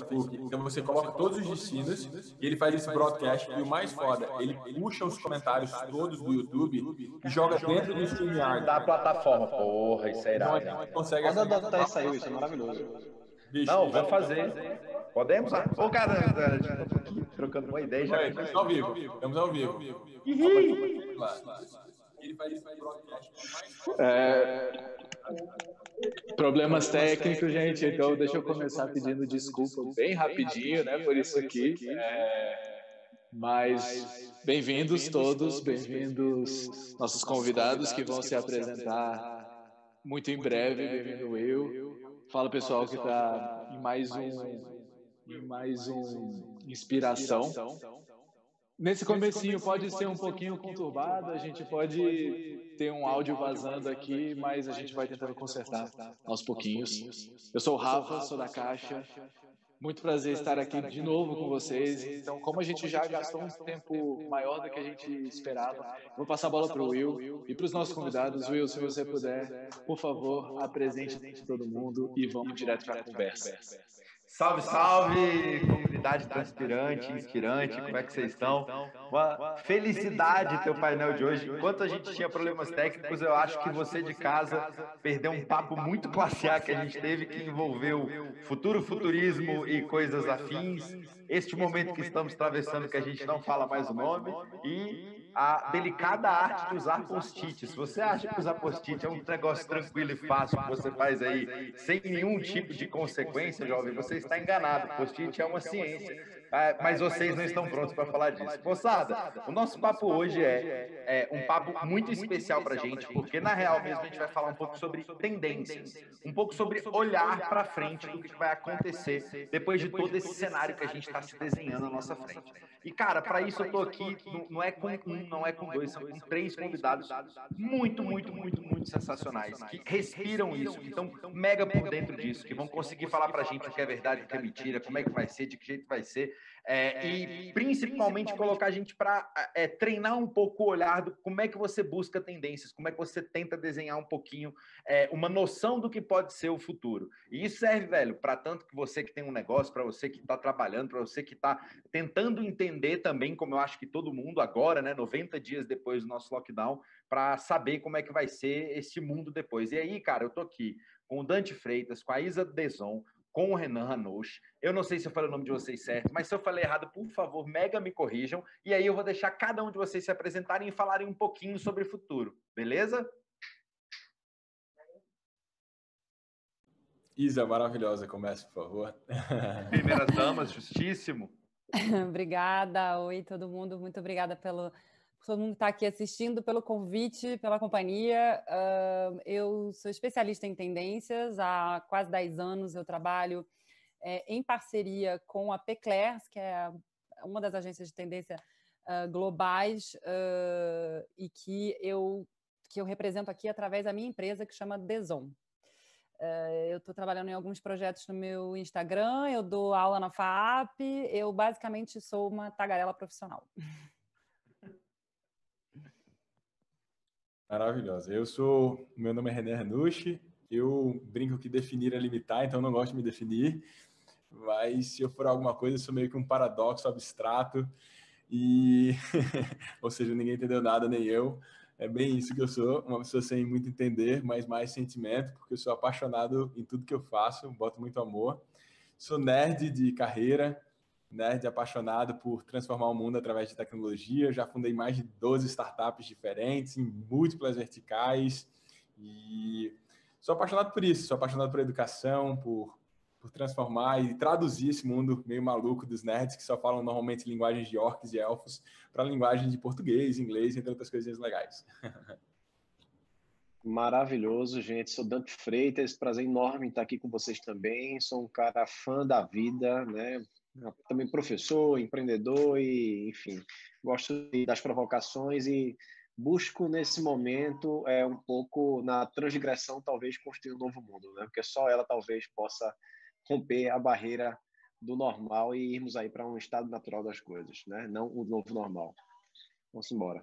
Facebook. Então você coloca todos os destinos e ele faz esse broadcast. E o mais foda, ele puxa os comentários todos do YouTube e joga dentro do StreamYard. Da plataforma. Porra, isso é irado. Então a gente consegue... Pode adotar isso aí, isso é maravilhoso. Bicho, não, vamos fazer. Podemos? Ô, cara, a gente tá aqui trocando uma ideia já. Estamos ao vivo. Estamos ao vivo. Ele faz esse broadcast. Problemas técnicos, gente, então deixa eu começar pedindo desculpa bem rapidinho, né, por isso aqui. Mas bem-vindos todos, bem-vindos nossos convidados que vão se apresentar muito em breve. Bem-vindo Will. Fala pessoal que está em mais um Inspiração. Nesse comecinho pode ser um pouquinho conturbado, a gente pode ter um áudio vazando aqui, mas a gente vai tentando consertar aos pouquinhos. Eu sou o Rafa, sou da Caixa. Muito prazer estar aqui de novo com vocês. Então, como a gente já gastou um tempo maior do que a gente esperava, vou passar a bola para o Will e para os nossos convidados. Will, se você puder, por favor, apresente todo mundo e vamos direto para a conversa. Salve, salve, comunidade transpirante, inspirante, como é que vocês estão? Uma felicidade ter o painel de hoje. Enquanto a gente tinha problemas técnicos, eu acho que você de casa perdeu um papo muito classe A que a gente teve, que envolveu futuro, futurismo e coisas afins. Este momento que estamos atravessando, que a gente não fala mais o nome, e a delicada arte de usar post-it. Se você acha que usar post-it é um negócio tranquilo e fácil que você faz aí sem nenhum tipo de consequência, jovem, você está enganado. Post-it é uma ciência, mas vocês não estão prontos para falar disso. Moçada, o nosso papo hoje é um papo muito especial para a gente, porque na real mesmo a gente vai falar um pouco sobre tendências, um pouco sobre olhar para frente do que vai acontecer depois de todo esse cenário que a gente está se desenhando à nossa frente. E cara, para isso eu tô aqui, não é com um, não é com dois, são com 3 convidados muito sensacionais, que respiram isso, que estão mega por dentro disso, que vão conseguir falar pra gente o que é verdade, o que é mentira, como é que vai ser, de que jeito vai ser, e principalmente colocar a gente para treinar um pouco o olhar do como é que você busca tendências, como é que você tenta desenhar um pouquinho uma noção do que pode ser o futuro. E isso serve, velho, para tanto que você que tem um negócio, para você que está trabalhando, para você que está tentando entender também, como eu acho que todo mundo agora, né, 90 dias depois do nosso lockdown, para saber como é que vai ser esse mundo depois. E aí, cara, eu tô aqui com o Dante Freitas, com a Isa Deson, com o Renan Hanush. Eu não sei se eu falei o nome de vocês certo, mas se eu falei errado, por favor, mega me corrijam. E aí eu vou deixar cada um de vocês se apresentarem e falarem um pouquinho sobre o futuro. Beleza? Isa, maravilhosa, comece, por favor. Primeiras damas, justíssimo. Obrigada, oi todo mundo, muito obrigada por todo mundo que está aqui assistindo, pelo convite, pela companhia. Eu sou especialista em tendências, há quase 10 anos eu trabalho em parceria com a Peclers, que é uma das agências de tendência globais e que eu represento aqui através da minha empresa, que chama Deson. Eu estou trabalhando em alguns projetos no meu Instagram, eu dou aula na FAAP, eu basicamente sou uma tagarela profissional. Maravilhosa. Meu nome é Renan Hanush, eu brinco que definir é limitar, então não gosto de me definir, mas se eu for alguma coisa, eu sou meio que um paradoxo abstrato, ou seja, ninguém entendeu nada, nem eu. É bem isso que eu sou, uma pessoa sem muito entender, mas mais sentimento, porque eu sou apaixonado em tudo que eu faço, boto muito amor. Sou nerd de carreira, nerd apaixonado por transformar o mundo através de tecnologia. Já fundei mais de 12 startups diferentes, em múltiplas verticais, e sou apaixonado por isso, sou apaixonado por educação, por transformar e traduzir esse mundo meio maluco dos nerds que só falam normalmente linguagens de orcs e elfos para a linguagem de português, inglês, entre outras coisinhas legais. Maravilhoso, gente. Sou Dante Freitas, prazer enorme estar aqui com vocês também. Sou um cara fã da vida, né? Também professor, empreendedor e, enfim, gosto das provocações e busco nesse momento um pouco na transgressão, talvez construir um novo mundo, né? Porque só ela talvez possa romper a barreira do normal e irmos aí para um estado natural das coisas, né? Não o novo normal. Vamos embora.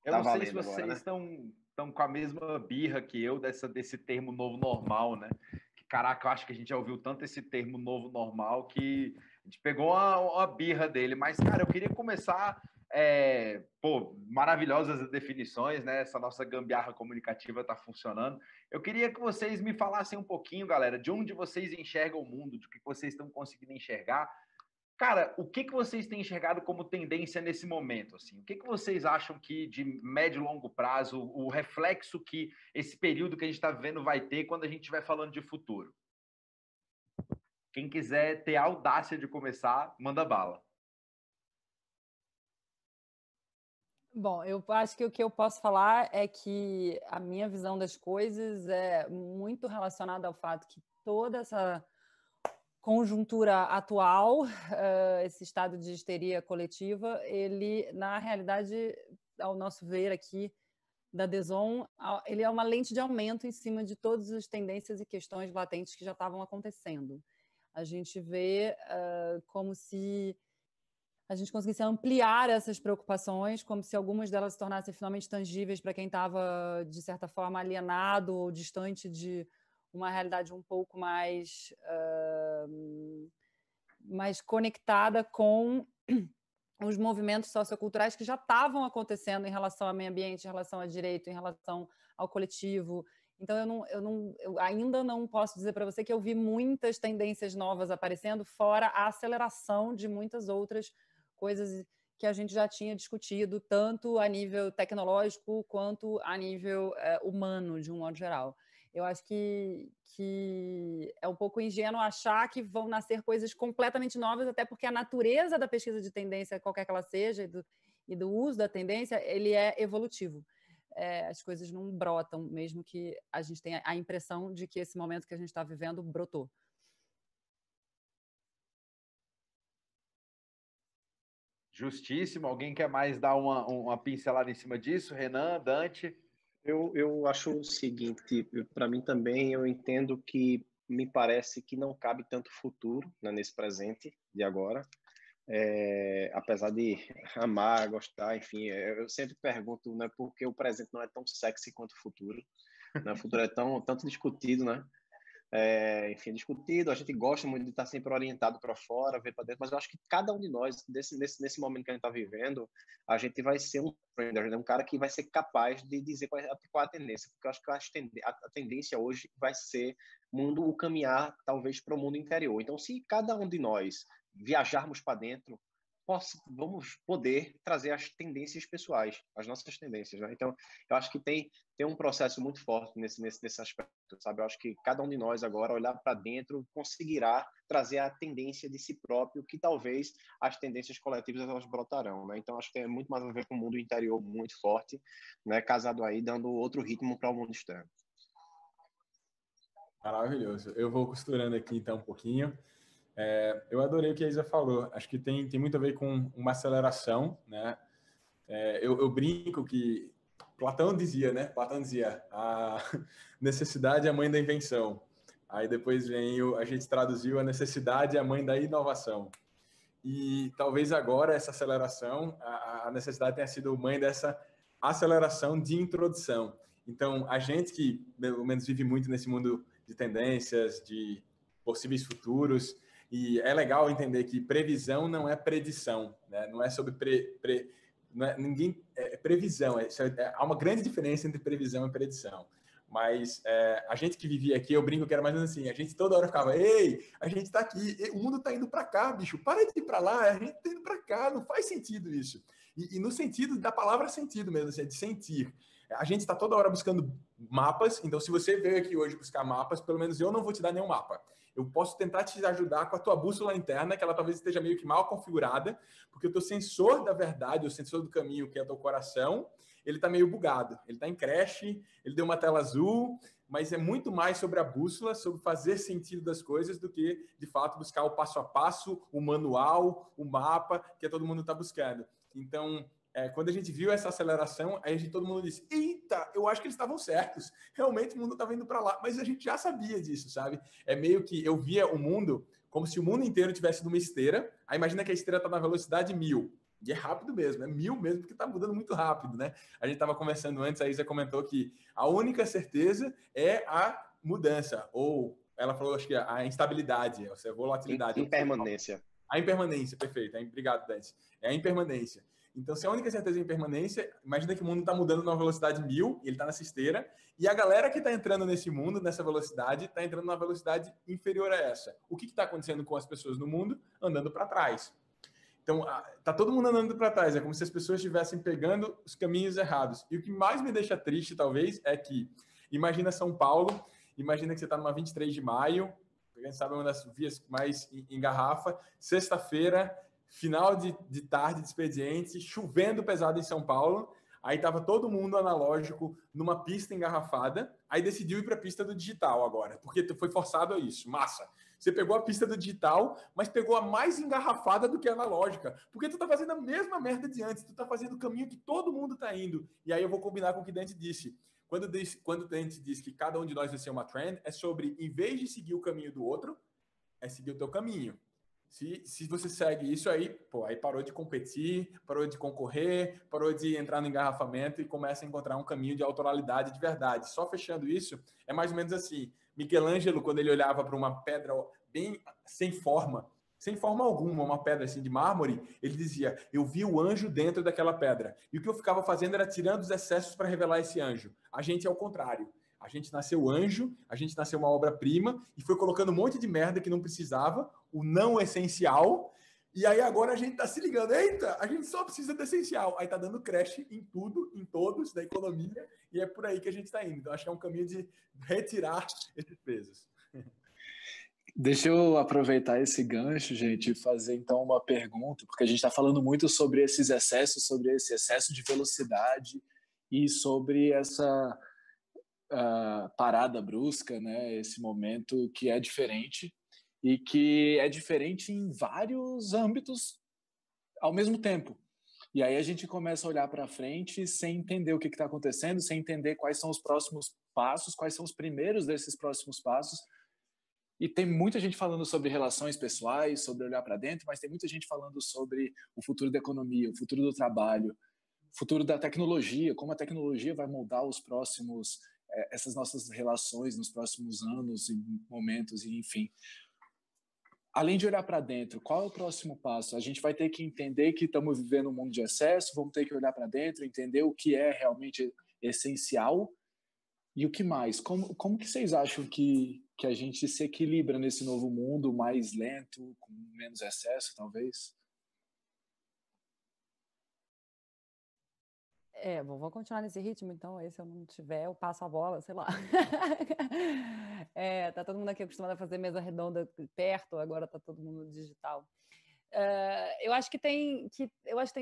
Eu não sei se vocês estão com a mesma birra que eu desse termo novo normal, né? Que caraca, eu acho que a gente já ouviu tanto esse termo novo normal que a gente pegou uma birra dele. Mas, cara, eu queria começar... maravilhosas as definições, né? Essa nossa gambiarra comunicativa está funcionando. Eu queria que vocês me falassem um pouquinho, galera, de onde vocês enxergam o mundo, de que vocês estão conseguindo enxergar. Cara, o que vocês têm enxergado como tendência nesse momento? Assim? O que vocês acham que de médio e longo prazo, o reflexo que esse período que a gente está vivendo vai ter quando a gente estiver falando de futuro? Quem quiser ter a audácia de começar, manda bala. Bom, eu acho que o que eu posso falar é que a minha visão das coisas é muito relacionada ao fato que toda essa conjuntura atual, esse estado de histeria coletiva, ele, na realidade, ao nosso ver aqui, da DAZN, ele é uma lente de aumento em cima de todas as tendências e questões latentes que já estavam acontecendo. A gente vê como se a gente conseguisse ampliar essas preocupações, como se algumas delas se tornassem finalmente tangíveis para quem estava, de certa forma, alienado ou distante de uma realidade um pouco mais conectada com os movimentos socioculturais que já estavam acontecendo em relação ao meio ambiente, em relação a direito, em relação ao coletivo. Então, eu ainda não posso dizer para você que eu vi muitas tendências novas aparecendo, fora a aceleração de muitas outras coisas que a gente já tinha discutido, tanto a nível tecnológico quanto a nível humano, de um modo geral. Eu acho que é um pouco ingênuo achar que vão nascer coisas completamente novas, até porque a natureza da pesquisa de tendência, qualquer que ela seja, e do uso da tendência, ele é evolutivo. As coisas não brotam, mesmo que a gente tenha a impressão de que esse momento que a gente está vivendo brotou. Justíssimo. Alguém quer mais dar uma pincelada em cima disso? Renan, Dante? Eu acho o seguinte, para mim também, eu entendo que me parece que não cabe tanto futuro, né, nesse presente de agora. Apesar de amar, gostar, enfim, eu sempre pergunto, né, por que o presente não é tão sexy quanto o futuro, né? O futuro é tanto discutido, né? Enfim, discutido, a gente gosta muito de estar sempre orientado para fora, ver para dentro, mas eu acho que cada um de nós, nesse momento que a gente está vivendo, a gente vai ser um trader, um cara que vai ser capaz de dizer qual é a tendência, porque eu acho que a tendência hoje vai ser o caminhar, talvez, para o mundo interior. Então, se cada um de nós viajarmos para dentro, vamos poder trazer as tendências pessoais, as nossas tendências, né? Então, eu acho que tem um processo muito forte nesse aspecto, sabe? Eu acho que cada um de nós agora, olhar para dentro, conseguirá trazer a tendência de si próprio, que talvez as tendências coletivas elas brotarão, né? Então, acho que tem muito mais a ver com o mundo interior muito forte, né? Casado aí, dando outro ritmo para o mundo externo. Maravilhoso. Eu vou costurando aqui, então, um pouquinho. Eu adorei o que a Isa falou. Acho que tem muito a ver com uma aceleração, né? Eu brinco que Platão dizia, né? Platão dizia, a necessidade é a mãe da invenção. Aí depois a gente traduziu, a necessidade é a mãe da inovação. E talvez agora essa aceleração, a necessidade tenha sido mãe dessa aceleração de introdução. Então, a gente que, pelo menos, vive muito nesse mundo de tendências, de possíveis futuros, e é legal entender que previsão não é predição, né? Não é sobre não é, previsão. Há uma grande diferença entre previsão e predição. Mas a gente que vivia aqui, eu brinco que era mais ou menos assim, a gente toda hora ficava, ei, a gente está aqui, o mundo está indo para cá, bicho, para de ir para lá, a gente está indo para cá, não faz sentido isso. E no sentido da palavra sentido mesmo, assim, de sentir. A gente está toda hora buscando mapas, então se você veio aqui hoje buscar mapas, pelo menos eu não vou te dar nenhum mapa. Eu posso tentar te ajudar com a tua bússola interna, que ela talvez esteja meio que mal configurada, porque o teu sensor da verdade, o sensor do caminho, que é o teu coração, ele está meio bugado. Ele está em crash, ele deu uma tela azul, mas é muito mais sobre a bússola, sobre fazer sentido das coisas, do que, de fato, buscar o passo a passo, o manual, o mapa, que todo mundo está buscando. Então, quando a gente viu essa aceleração, aí todo mundo disse, eita, eu acho que eles estavam certos. Realmente o mundo estava indo para lá. Mas a gente já sabia disso, sabe? É meio que eu via o mundo como se o mundo inteiro tivesse numa esteira. Aí imagina que a esteira está na velocidade 1000. E é rápido mesmo, é 1000 mesmo, porque está mudando muito rápido, né? A gente estava conversando antes, a Isa comentou que a única certeza é a mudança, ou ela falou, acho que a instabilidade, ou seja, a volatilidade. Impermanência. A impermanência, perfeito. Obrigado, Dante. É a impermanência. Então, se a única certeza é a impermanência, imagina que o mundo está mudando numa velocidade 1000, e ele está nessa esteira, e a galera que está entrando nesse mundo, nessa velocidade, está entrando numa velocidade inferior a essa. O que está acontecendo com as pessoas no mundo? Andando para trás. Então, tá todo mundo andando para trás. É como se as pessoas estivessem pegando os caminhos errados. E o que mais me deixa triste, talvez, é que, imagina São Paulo, imagina que você está numa 23 de maio, quem sabe uma das vias mais em garrafa, sexta-feira, final de tarde de expediente, chovendo pesado em São Paulo, aí estava todo mundo analógico numa pista engarrafada, aí decidiu ir para a pista do digital agora, porque foi forçado a isso, massa. Você pegou a pista do digital, mas pegou a mais engarrafada do que a analógica, porque tu tá fazendo a mesma merda de antes, tu tá fazendo o caminho que todo mundo tá indo. E aí eu vou combinar com o que Dante disse. Quando o Dante diz que cada um de nós vai ser uma trend, é sobre, em vez de seguir o caminho do outro, é seguir o teu caminho. Se você segue isso aí, pô, aí parou de competir, parou de concorrer, parou de entrar no engarrafamento e começa a encontrar um caminho de autoralidade de verdade. Só fechando isso, é mais ou menos assim. Michelangelo, quando ele olhava para uma pedra bem sem forma alguma, uma pedra assim de mármore, ele dizia, eu vi o anjo dentro daquela pedra. E o que eu ficava fazendo era tirando os excessos para revelar esse anjo. A gente é o contrário. A gente nasceu anjo, a gente nasceu uma obra-prima e foi colocando um monte de merda que não precisava, o não essencial, e aí agora a gente tá se ligando, eita, a gente só precisa do essencial. Aí tá dando crash em tudo, em todos, da economia, e é por aí que a gente tá indo. Então acho que é um caminho de retirar esses pesos. Deixa eu aproveitar esse gancho, gente, e fazer então uma pergunta, porque a gente está falando muito sobre esses excessos, sobre esse excesso de velocidade e sobre essa parada brusca, né? Esse momento que é diferente e que é diferente em vários âmbitos ao mesmo tempo. E aí a gente começa a olhar para frente sem entender o que está acontecendo, sem entender quais são os próximos passos, quais são os primeiros desses próximos passos. E tem muita gente falando sobre relações pessoais, sobre olhar para dentro, mas tem muita gente falando sobre o futuro da economia, o futuro do trabalho, o futuro da tecnologia, como a tecnologia vai moldar os próximos, essas nossas relações nos próximos anos e momentos, e enfim. Além de olhar para dentro, qual é o próximo passo? A gente vai ter que entender que estamos vivendo um mundo de excesso, vamos ter que olhar para dentro, entender o que é realmente essencial e o que mais. Como que vocês acham que a gente se equilibra nesse novo mundo mais lento, com menos excesso, talvez? Vou continuar nesse ritmo, então, aí se eu não tiver, eu passo a bola, sei lá. Tá todo mundo aqui acostumado a fazer mesa redonda perto, agora tá todo mundo digital. Eu acho que tem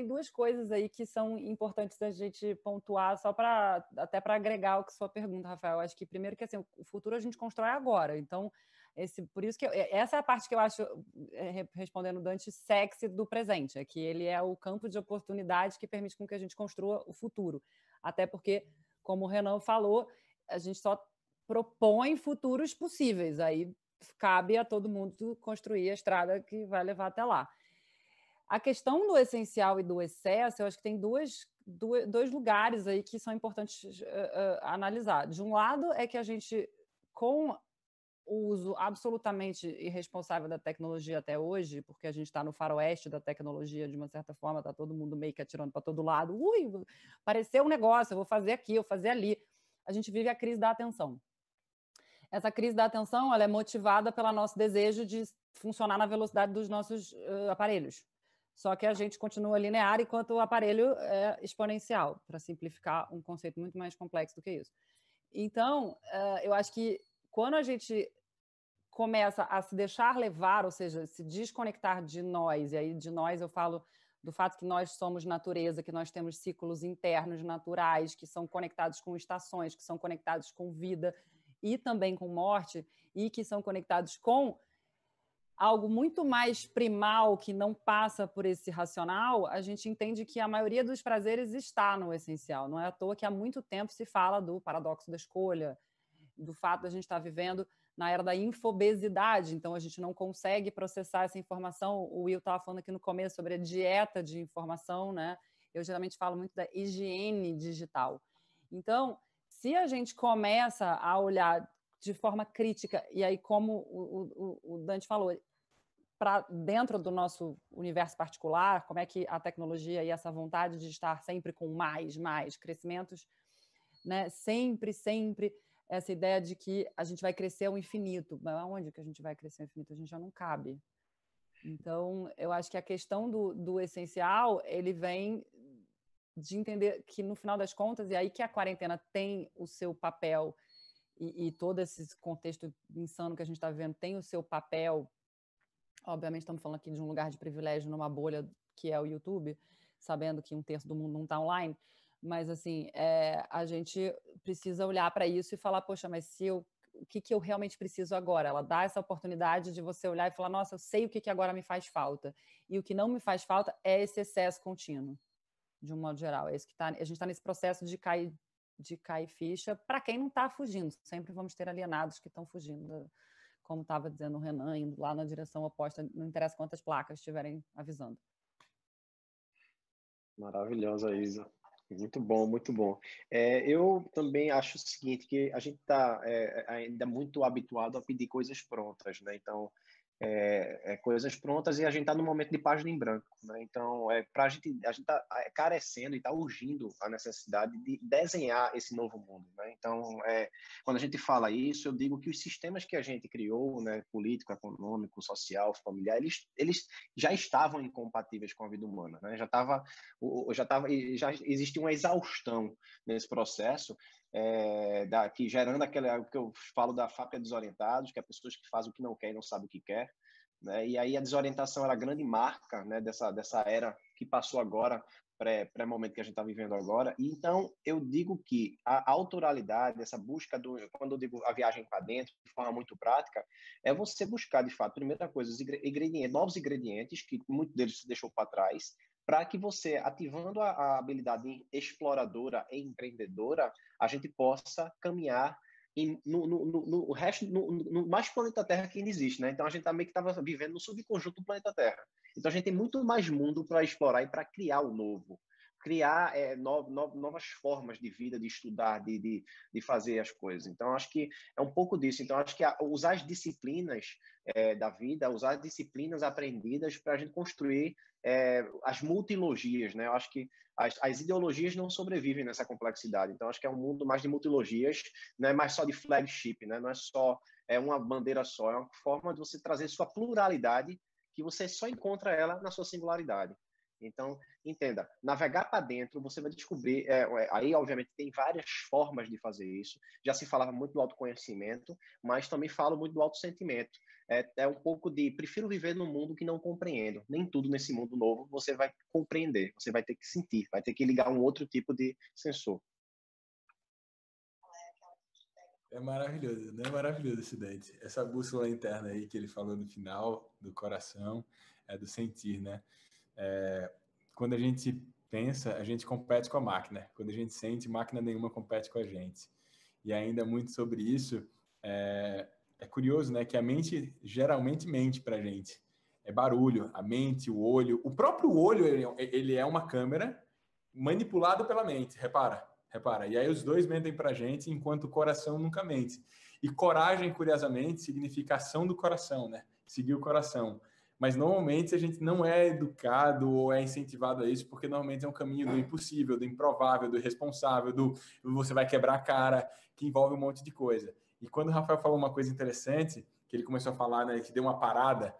duas coisas aí que são importantes da gente pontuar, só até para agregar o que sua pergunta, Rafael. Eu acho que primeiro que assim, o futuro a gente constrói agora, então por isso que essa é a parte que eu acho, respondendo o Dante, sexy do presente, é que ele é o campo de oportunidade que permite com que a gente construa o futuro, até porque, como o Renan falou, a gente só propõe futuros possíveis, aí cabe a todo mundo construir a estrada que vai levar até lá. A questão do essencial e do excesso, eu acho que tem dois lugares aí que são importantes analisar. De um lado é que a gente, com o uso absolutamente irresponsável da tecnologia até hoje, porque a gente está no faroeste da tecnologia, de uma certa forma, está todo mundo meio que atirando para todo lado. Apareceu um negócio, eu vou fazer aqui, eu vou fazer ali. A gente vive a crise da atenção. Essa crise da atenção ela é motivada pelo nosso desejo de funcionar na velocidade dos nossos aparelhos. Só que a gente continua linear enquanto o aparelho é exponencial, para simplificar um conceito muito mais complexo do que isso. Então, eu acho que quando a gente começa a se deixar levar, ou seja, se desconectar de nós, e aí de nós eu falo do fato que nós somos natureza, que nós temos ciclos internos naturais, que são conectados com estações, que são conectados com vida e também com morte, e que são conectados com algo muito mais primal, que não passa por esse racional, a gente entende que a maioria dos prazeres está no essencial. Não é à toa que há muito tempo se fala do paradoxo da escolha, do fato de a gente estar vivendo na era da infobesidade, então a gente não consegue processar essa informação. O Will estava falando aqui no começo sobre a dieta de informação, né? Eu geralmente falo muito da higiene digital. Então, se a gente começa a olhar de forma crítica. E aí, como o Dante falou, para dentro do nosso universo particular, como é que a tecnologia e essa vontade de estar sempre com mais crescimentos, né? Sempre essa ideia de que a gente vai crescer ao infinito. Mas aonde que a gente vai crescer ao infinito? A gente já não cabe. Então, eu acho que a questão do essencial, ele vem de entender que, no final das contas, e aí que a quarentena tem o seu papel, e todo esse contexto insano que a gente está vivendo tem o seu papel. Obviamente, estamos falando aqui de um lugar de privilégio, numa bolha que é o YouTube, sabendo que 1/3 do mundo não está online, mas, assim, a gente precisa olhar para isso e falar, poxa, mas o que eu realmente preciso agora? Ela dá essa oportunidade de você olhar e falar, nossa, eu sei o que agora me faz falta. E o que não me faz falta é esse excesso contínuo, de um modo geral. É isso que a gente está nesse processo de cair ficha para quem não está fugindo. Sempre vamos ter alienados que estão fugindo, como estava dizendo o Renan, indo lá na direção oposta, não interessa quantas placas estiverem avisando. Maravilhosa, Isa. Muito bom, muito bom. Eu também acho o seguinte, que a gente está ainda muito habituado a pedir coisas prontas, né? Então, coisas prontas, e a gente está no momento de página em branco, né? Então, a gente está carecendo e está urgindo a necessidade de desenhar esse novo mundo, né? Então, quando a gente fala isso, eu digo que os sistemas que a gente criou, né, político, econômico, social, familiar, eles já estavam incompatíveis com a vida humana, né? Já existia uma exaustão nesse processo, que gerando aquele que eu falo da fábrica desorientados, que é pessoas que fazem o que não quer e não sabem o que quer, né? E aí a desorientação era a grande marca, né, dessa era que passou agora, pré-momento que a gente está vivendo agora. E então eu digo que a autoralidade, essa busca quando eu digo a viagem para dentro, de forma muito prática, é você buscar, de fato, primeira coisa, novos ingredientes, que muitos deles se deixou para trás, para que você, ativando a habilidade exploradora e empreendedora, a gente possa caminhar no resto, no mais planeta Terra que ainda existe, né? Então a gente meio que estava vivendo no subconjunto do planeta Terra. Então a gente tem muito mais mundo para explorar e para criar o novo. Criar novas formas de vida, de estudar, de fazer as coisas. Então, acho que é um pouco disso. Então, acho que usar as disciplinas da vida, usar as disciplinas aprendidas para a gente construir as multilogias, né? Eu acho que as ideologias não sobrevivem nessa complexidade. Então, acho que é um mundo mais de multilogias, não é mais só de flagship, né? Não é só uma bandeira só, é uma forma de você trazer sua pluralidade, que você só encontra ela na sua singularidade. Então, entenda, navegar para dentro, você vai descobrir, aí obviamente tem várias formas de fazer isso, já se falava muito do autoconhecimento, mas também falo muito do autossentimento, um pouco de, prefiro viver num mundo que não compreendo, nem tudo nesse mundo novo você vai compreender, você vai ter que sentir, vai ter que ligar um outro tipo de sensor. É maravilhoso, né? É maravilhoso esse Dante. Essa bússola interna aí que ele falou no final, do coração, do sentir, né? Quando a gente pensa, a gente compete com a máquina. Quando a gente sente, máquina nenhuma compete com a gente. E ainda muito sobre isso, é curioso, né? Que a mente geralmente mente para a gente. É barulho, a mente, o olho. O próprio olho, ele é uma câmera manipulada pela mente, repara. E aí os dois mentem para a gente, enquanto o coração nunca mente. E coragem, curiosamente, significa ação do coração, né? Seguir o coração. Mas normalmente a gente não é educado ou é incentivado a isso, porque normalmente é um caminho do impossível, do improvável, do irresponsável, do você vai quebrar a cara, que envolve um monte de coisa. E quando o Rafael falou uma coisa interessante, que ele começou a falar, né, que deu uma parada,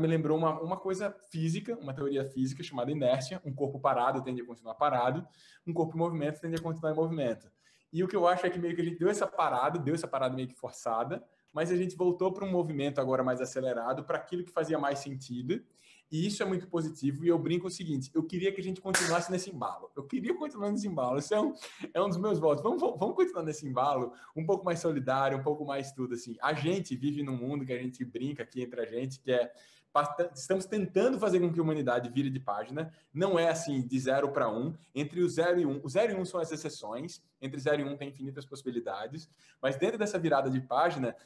me lembrou uma coisa física, uma teoria física chamada inércia. Um corpo parado tende a continuar parado, um corpo em movimento tende a continuar em movimento. E o que eu acho é que meio que a gente deu essa parada meio que forçada, mas a gente voltou para um movimento agora mais acelerado, para aquilo que fazia mais sentido, e isso é muito positivo. E eu brinco o seguinte, eu queria que a gente continuasse nesse embalo, isso é um dos meus votos. Vamos continuar nesse embalo, um pouco mais solidário, um pouco mais tudo, assim. A gente vive num mundo que a gente brinca aqui entre a gente, que estamos tentando fazer com que a humanidade vire de página, não é assim de 0 para 1, entre o 0 e 1, o 0 e 1 são as exceções, entre 0 e 1 tem infinitas possibilidades, mas dentro dessa virada de página,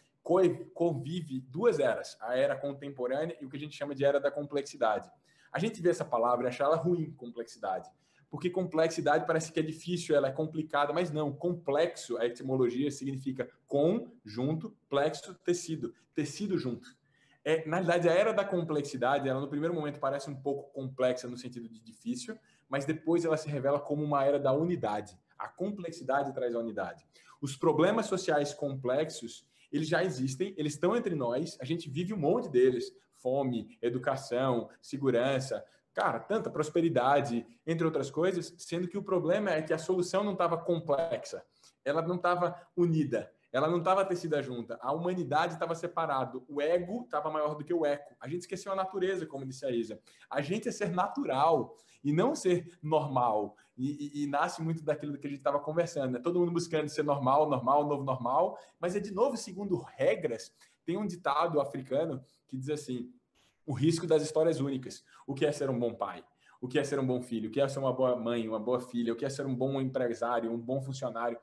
convive duas eras, a era contemporânea e o que a gente chama de era da complexidade. A gente vê essa palavra e acha ela ruim, complexidade, porque complexidade parece que é difícil, ela é complicada, mas não, complexo, a etimologia significa com, junto, plexo, tecido, tecido junto. Na realidade, a era da complexidade, ela no primeiro momento parece um pouco complexa no sentido de difícil, mas depois ela se revela como uma era da unidade. A complexidade traz a unidade. Os problemas sociais complexos, eles já existem, eles estão entre nós, a gente vive um monte deles, fome, educação, segurança, cara, tanta prosperidade, entre outras coisas, sendo que o problema é que a solução não estava complexa, ela não estava unida, ela não estava tecida junta, a humanidade estava separada, o ego estava maior do que o eco. A gente esqueceu a natureza, como disse a Isa. A gente é ser natural e não ser normal. E nasce muito daquilo que a gente estava conversando, né? Todo mundo buscando ser normal, novo normal, mas é de novo segundo regras. Tem um ditado africano que diz assim: o risco das histórias únicas. O que é ser um bom pai? O que é ser um bom filho? O que é ser uma boa mãe, uma boa filha? O que é ser um bom empresário, um bom funcionário?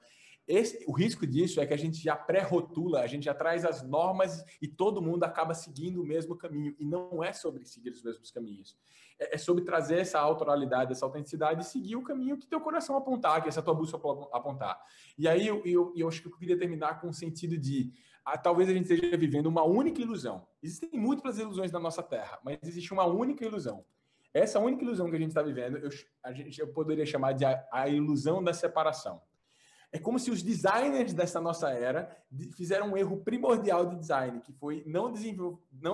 O risco disso é que a gente já pré-rotula, a gente já traz as normas e todo mundo acaba seguindo o mesmo caminho. E não é sobre seguir os mesmos caminhos. É sobre trazer essa autoralidade, essa autenticidade e seguir o caminho que teu coração apontar, que essa tua bússola apontar. E aí eu acho que eu queria terminar com o sentido de talvez a gente esteja vivendo uma única ilusão. Existem múltiplas ilusões na nossa Terra, mas existe uma única ilusão. Essa única ilusão que a gente está vivendo, eu poderia chamar de a ilusão da separação. É como se os designers dessa nossa era fizeram um erro primordial de design, que foi não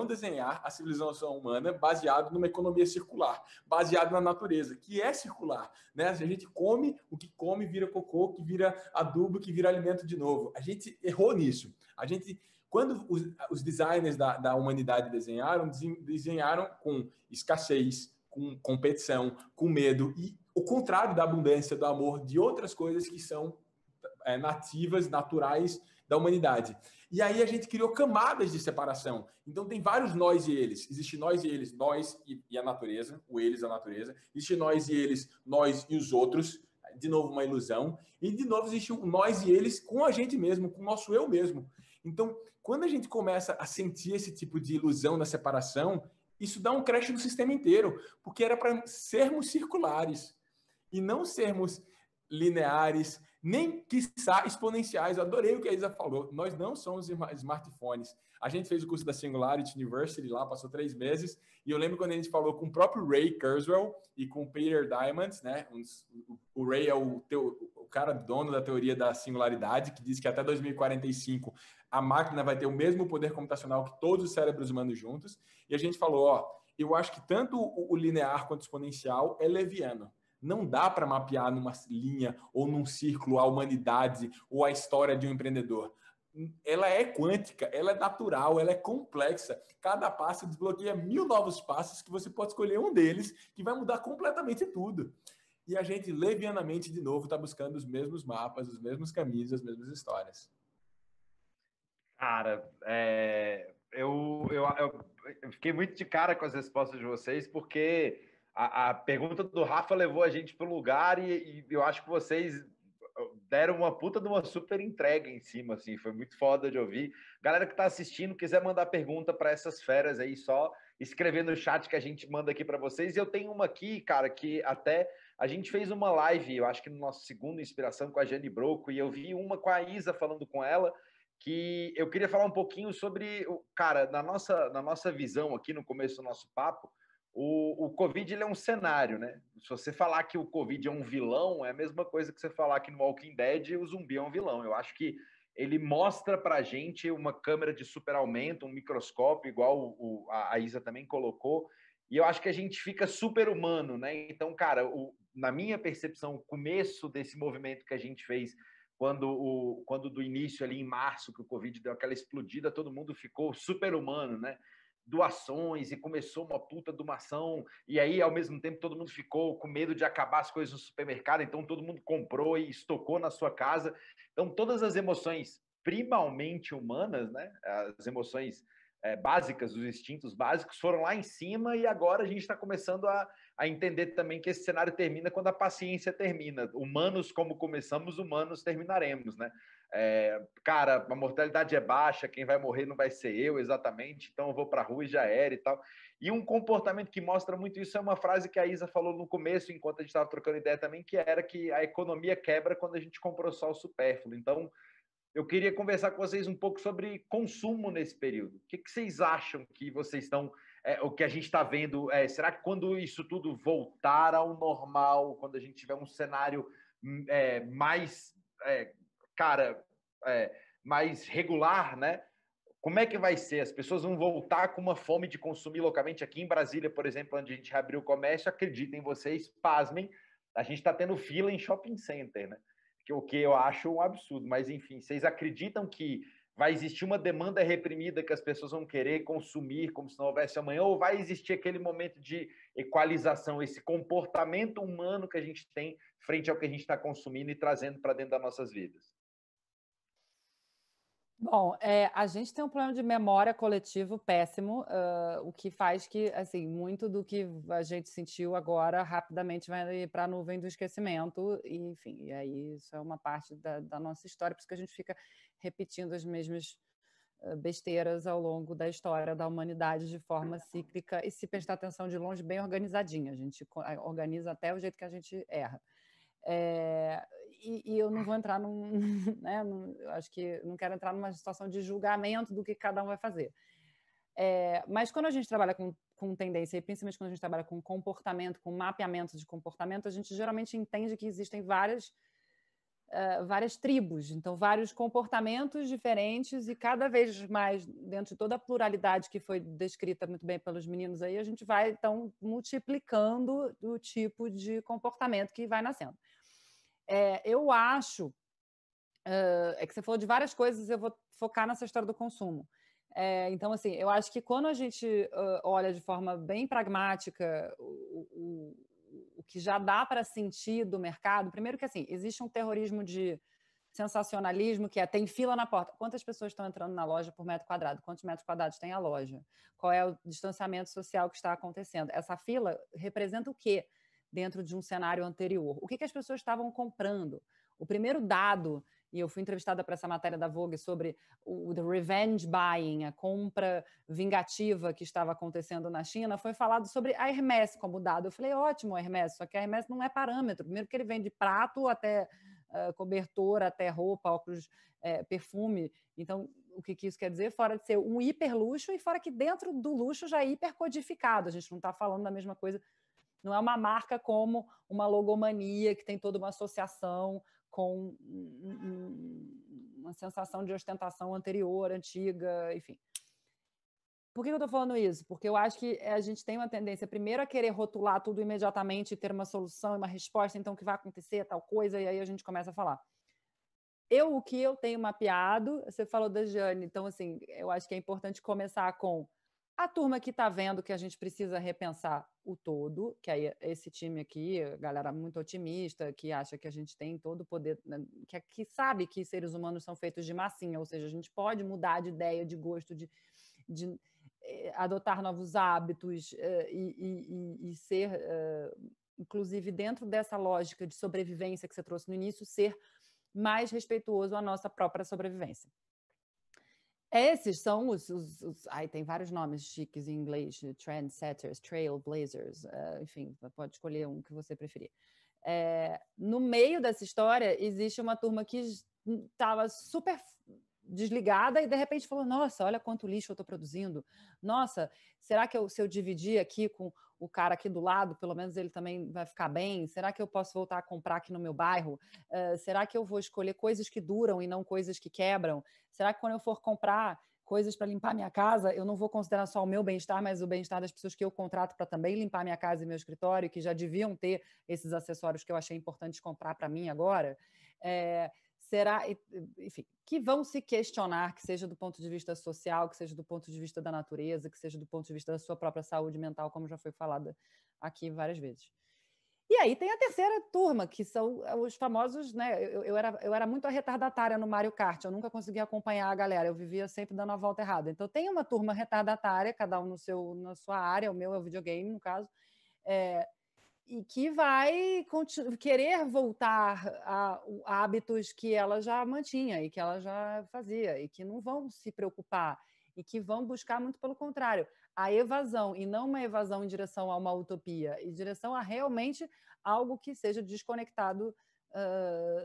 desenhar a civilização humana baseado numa economia circular, baseado na natureza, que é circular. Né? A gente come, o que come vira cocô, que vira adubo, que vira alimento de novo. A gente errou nisso. Quando os designers da humanidade desenharam com escassez, com competição, com medo, e o contrário da abundância, do amor, de outras coisas que são nativas, naturais da humanidade. E aí a gente criou camadas de separação. Então tem vários nós e eles. Existe nós e eles, nós e a natureza, o eles e a natureza. Existe nós e eles, nós e os outros. De novo, uma ilusão. E de novo existe o nós e eles com a gente mesmo, com o nosso eu mesmo. Então, quando a gente começa a sentir esse tipo de ilusão na separação, isso dá um crash no sistema inteiro, porque era para sermos circulares e não sermos lineares, nem, quiçá, exponenciais. Eu adorei o que a Isa falou. Nós não somos smartphones. A gente fez o curso da Singularity University lá, passou 3 meses, e eu lembro quando a gente falou com o próprio Ray Kurzweil e com o Peter Diamandis, né? O Ray é o cara dono da teoria da singularidade, que diz que até 2045 a máquina vai ter o mesmo poder computacional que todos os cérebros humanos juntos. E a gente falou, eu acho que tanto o linear quanto o exponencial é leviano. Não dá para mapear numa linha ou num círculo a humanidade ou a história de um empreendedor. Ela é quântica, ela é natural, ela é complexa. Cada passo desbloqueia 1000 novos passos que você pode escolher um deles que vai mudar completamente tudo. E a gente, levianamente, de novo, está buscando os mesmos mapas, os mesmos caminhos, as mesmas histórias. Cara, eu fiquei muito de cara com as respostas de vocês, porque a pergunta do Rafa levou a gente para o lugar e eu acho que vocês deram uma puta de uma super entrega em cima, assim, foi muito foda de ouvir. Galera que está assistindo, quiser mandar pergunta para essas feras aí, só escrever no chat que a gente manda aqui para vocês. E eu tenho uma aqui, cara, que até a gente fez uma live, eu acho que no nosso segundo Inspiração com a Jane Broco, e eu vi uma com a Isa falando com ela, que eu queria falar um pouquinho sobre, cara, na nossa visão aqui no começo do nosso papo, o Covid ele é um cenário, né? Se você falar que o Covid é um vilão, é a mesma coisa que você falar que no Walking Dead o zumbi é um vilão. Eu acho que ele mostra pra gente uma câmera de super aumento, um microscópio, igual a Isa também colocou, e eu acho que a gente fica super humano, né? Então, cara, na minha percepção, o começo desse movimento que a gente fez quando do início ali em março, que o Covid deu aquela explodida, todo mundo ficou super humano, né? Doações, e começou uma puta doação, e aí, ao mesmo tempo, todo mundo ficou com medo de acabar as coisas no supermercado, então todo mundo comprou e estocou na sua casa. Então, todas as emoções primalmente humanas, né? As emoções básicas, os instintos básicos foram lá em cima, e agora a gente está começando a entender também que esse cenário termina quando a paciência termina. Humanos como começamos, humanos terminaremos, né? cara, a mortalidade é baixa, quem vai morrer não vai ser eu exatamente, então eu vou para a rua e já era e tal. E um comportamento que mostra muito isso é uma frase que a Isa falou no começo, enquanto a gente estava trocando ideia também, que era que a economia quebra quando a gente comprou só o supérfluo. Então, eu queria conversar com vocês um pouco sobre consumo nesse período. O que vocês acham que vocês estão... o que a gente está vendo... será que quando isso tudo voltar ao normal, quando a gente tiver um cenário mais... mais regular, né? Como é que vai ser? As pessoas vão voltar com uma fome de consumir localmente. Aqui em Brasília, por exemplo, onde a gente reabriu o comércio, acreditem vocês, pasmem, a gente está tendo fila em shopping center, né? O que eu acho um absurdo. Mas, enfim, vocês acreditam que vai existir uma demanda reprimida que as pessoas vão querer consumir como se não houvesse amanhã? Ou vai existir aquele momento de equalização, esse comportamento humano que a gente tem frente ao que a gente está consumindo e trazendo para dentro das nossas vidas? Bom, a gente tem um problema de memória coletivo péssimo, o que faz que, assim, muito do que a gente sentiu agora rapidamente vai para a nuvem do esquecimento, e, enfim, e aí isso é uma parte da nossa história, por isso que a gente fica repetindo as mesmas besteiras ao longo da história da humanidade de forma cíclica, e se prestar atenção de longe, bem organizadinha, a gente organiza até o jeito que a gente erra. E eu não vou entrar né, eu acho que não quero entrar numa situação de julgamento do que cada um vai fazer. Mas quando a gente trabalha com tendência, e principalmente quando a gente trabalha com comportamento, com mapeamento de comportamento, a gente geralmente entende que existem várias tribos, então vários comportamentos diferentes, e cada vez mais, dentro de toda a pluralidade que foi descrita muito bem pelos meninos aí, a gente vai, então, multiplicando o tipo de comportamento que vai nascendo. Eu acho que você falou de várias coisas, eu vou focar nessa história do consumo. Então, assim, eu acho que quando a gente olha de forma bem pragmática o que já dá para sentir do mercado, primeiro que, assim, existe um terrorismo de sensacionalismo que tem fila na porta. Quantas pessoas estão entrando na loja por metro quadrado? Quantos metros quadrados tem a loja? Qual é o distanciamento social que está acontecendo? Essa fila representa o quê dentro de um cenário anterior? O que as pessoas estavam comprando? O primeiro dado, e eu fui entrevistada para essa matéria da Vogue sobre o the revenge buying, a compra vingativa que estava acontecendo na China, foi falado sobre a Hermès como dado. Eu falei, ótimo, a Hermès, só que a Hermès não é parâmetro. Primeiro que ele vende prato até cobertor, até roupa, óculos, perfume. Então, o que isso quer dizer? Fora de ser um hiperluxo e fora que dentro do luxo já é hipercodificado. A gente não está falando da mesma coisa. Não é uma marca como uma logomania, que tem toda uma associação com uma sensação de ostentação anterior, antiga, enfim. Por que eu estou falando isso? Porque eu acho que a gente tem uma tendência, primeiro, a querer rotular tudo imediatamente e ter uma solução e uma resposta, então o que vai acontecer, tal coisa, e aí a gente começa a falar. O que eu tenho mapeado, você falou da Jane, então, assim, eu acho que é importante começar com a turma que está vendo que a gente precisa repensar o todo, que é esse time aqui, a galera muito otimista, que acha que a gente tem todo o poder, que sabe que seres humanos são feitos de massinha, ou seja, a gente pode mudar de ideia, de gosto, de adotar novos hábitos e ser, inclusive dentro dessa lógica de sobrevivência que você trouxe no início, ser mais respeituoso à nossa própria sobrevivência. Esses são tem vários nomes chiques em inglês, trendsetters, trailblazers, enfim, pode escolher um que você preferir. No meio dessa história, existe uma turma que estava super desligada e, de repente, falou, nossa, olha quanto lixo eu estou produzindo. Nossa, será que se eu dividir aqui com o cara aqui do lado, pelo menos ele também vai ficar bem? Será que eu posso voltar a comprar aqui no meu bairro? Será que eu vou escolher coisas que duram e não coisas que quebram? Será que quando eu for comprar coisas para limpar minha casa, eu não vou considerar só o meu bem-estar, mas o bem-estar das pessoas que eu contrato para também limpar minha casa e meu escritório, que já deviam ter esses acessórios que eu achei importante comprar para mim agora? Será, enfim, que vão se questionar, que seja do ponto de vista social, que seja do ponto de vista da natureza, que seja do ponto de vista da sua própria saúde mental, como já foi falada aqui várias vezes. E aí tem a terceira turma, que são os famosos, né? Eu era muito a retardatária no Mario Kart, eu nunca conseguia acompanhar a galera, eu vivia sempre dando a volta errada. Então tem uma turma retardatária, cada um na sua área, o meu é o videogame, no caso, e que vai querer voltar a hábitos que ela já mantinha e que ela já fazia, e que não vão se preocupar, e que vão buscar muito pelo contrário, a evasão, e não uma evasão em direção a uma utopia, em direção a realmente algo que seja desconectado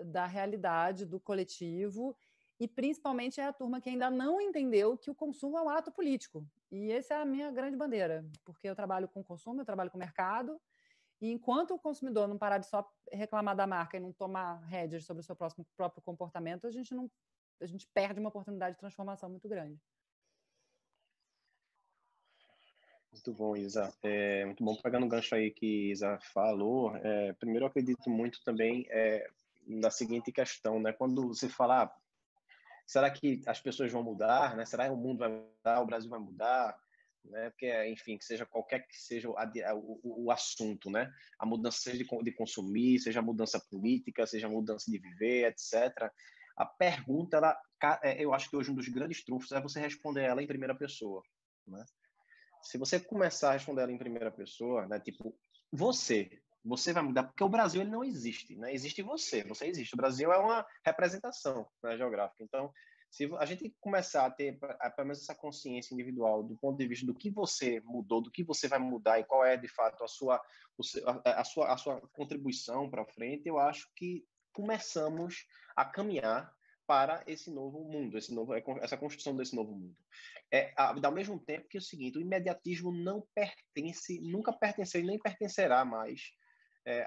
da realidade, do coletivo, e principalmente é a turma que ainda não entendeu que o consumo é um ato político. E essa é a minha grande bandeira, porque eu trabalho com consumo, eu trabalho com mercado, e enquanto o consumidor não parar de só reclamar da marca e não tomar rédeas sobre o seu próprio comportamento, a gente perde uma oportunidade de transformação muito grande. Muito bom, Isa. Muito bom pegar no gancho aí que Isa falou. Primeiro, eu acredito muito também na seguinte questão, né? Quando você fala, será que as pessoas vão mudar, né? Será que o mundo vai mudar, o Brasil vai mudar? Né? Porque, enfim, que seja qualquer que seja o assunto, né? A mudança seja de consumir, seja a mudança política, seja a mudança de viver, etc. A pergunta, eu acho que hoje um dos grandes trunfos é você responder ela em primeira pessoa, né? Se você começar a responder ela em primeira pessoa, né? Tipo, você vai mudar, porque o Brasil ele não existe, né? Existe você existe. O Brasil é uma representação, né, geográfica. Então, se a gente começar a ter pelo menos essa consciência individual do ponto de vista do que você mudou, do que você vai mudar e qual é de fato a sua contribuição para frente, eu acho que começamos a caminhar para esse novo mundo, essa construção desse novo mundo. Ao mesmo tempo que é o seguinte, o imediatismo não pertence, nunca pertenceu e nem pertencerá mais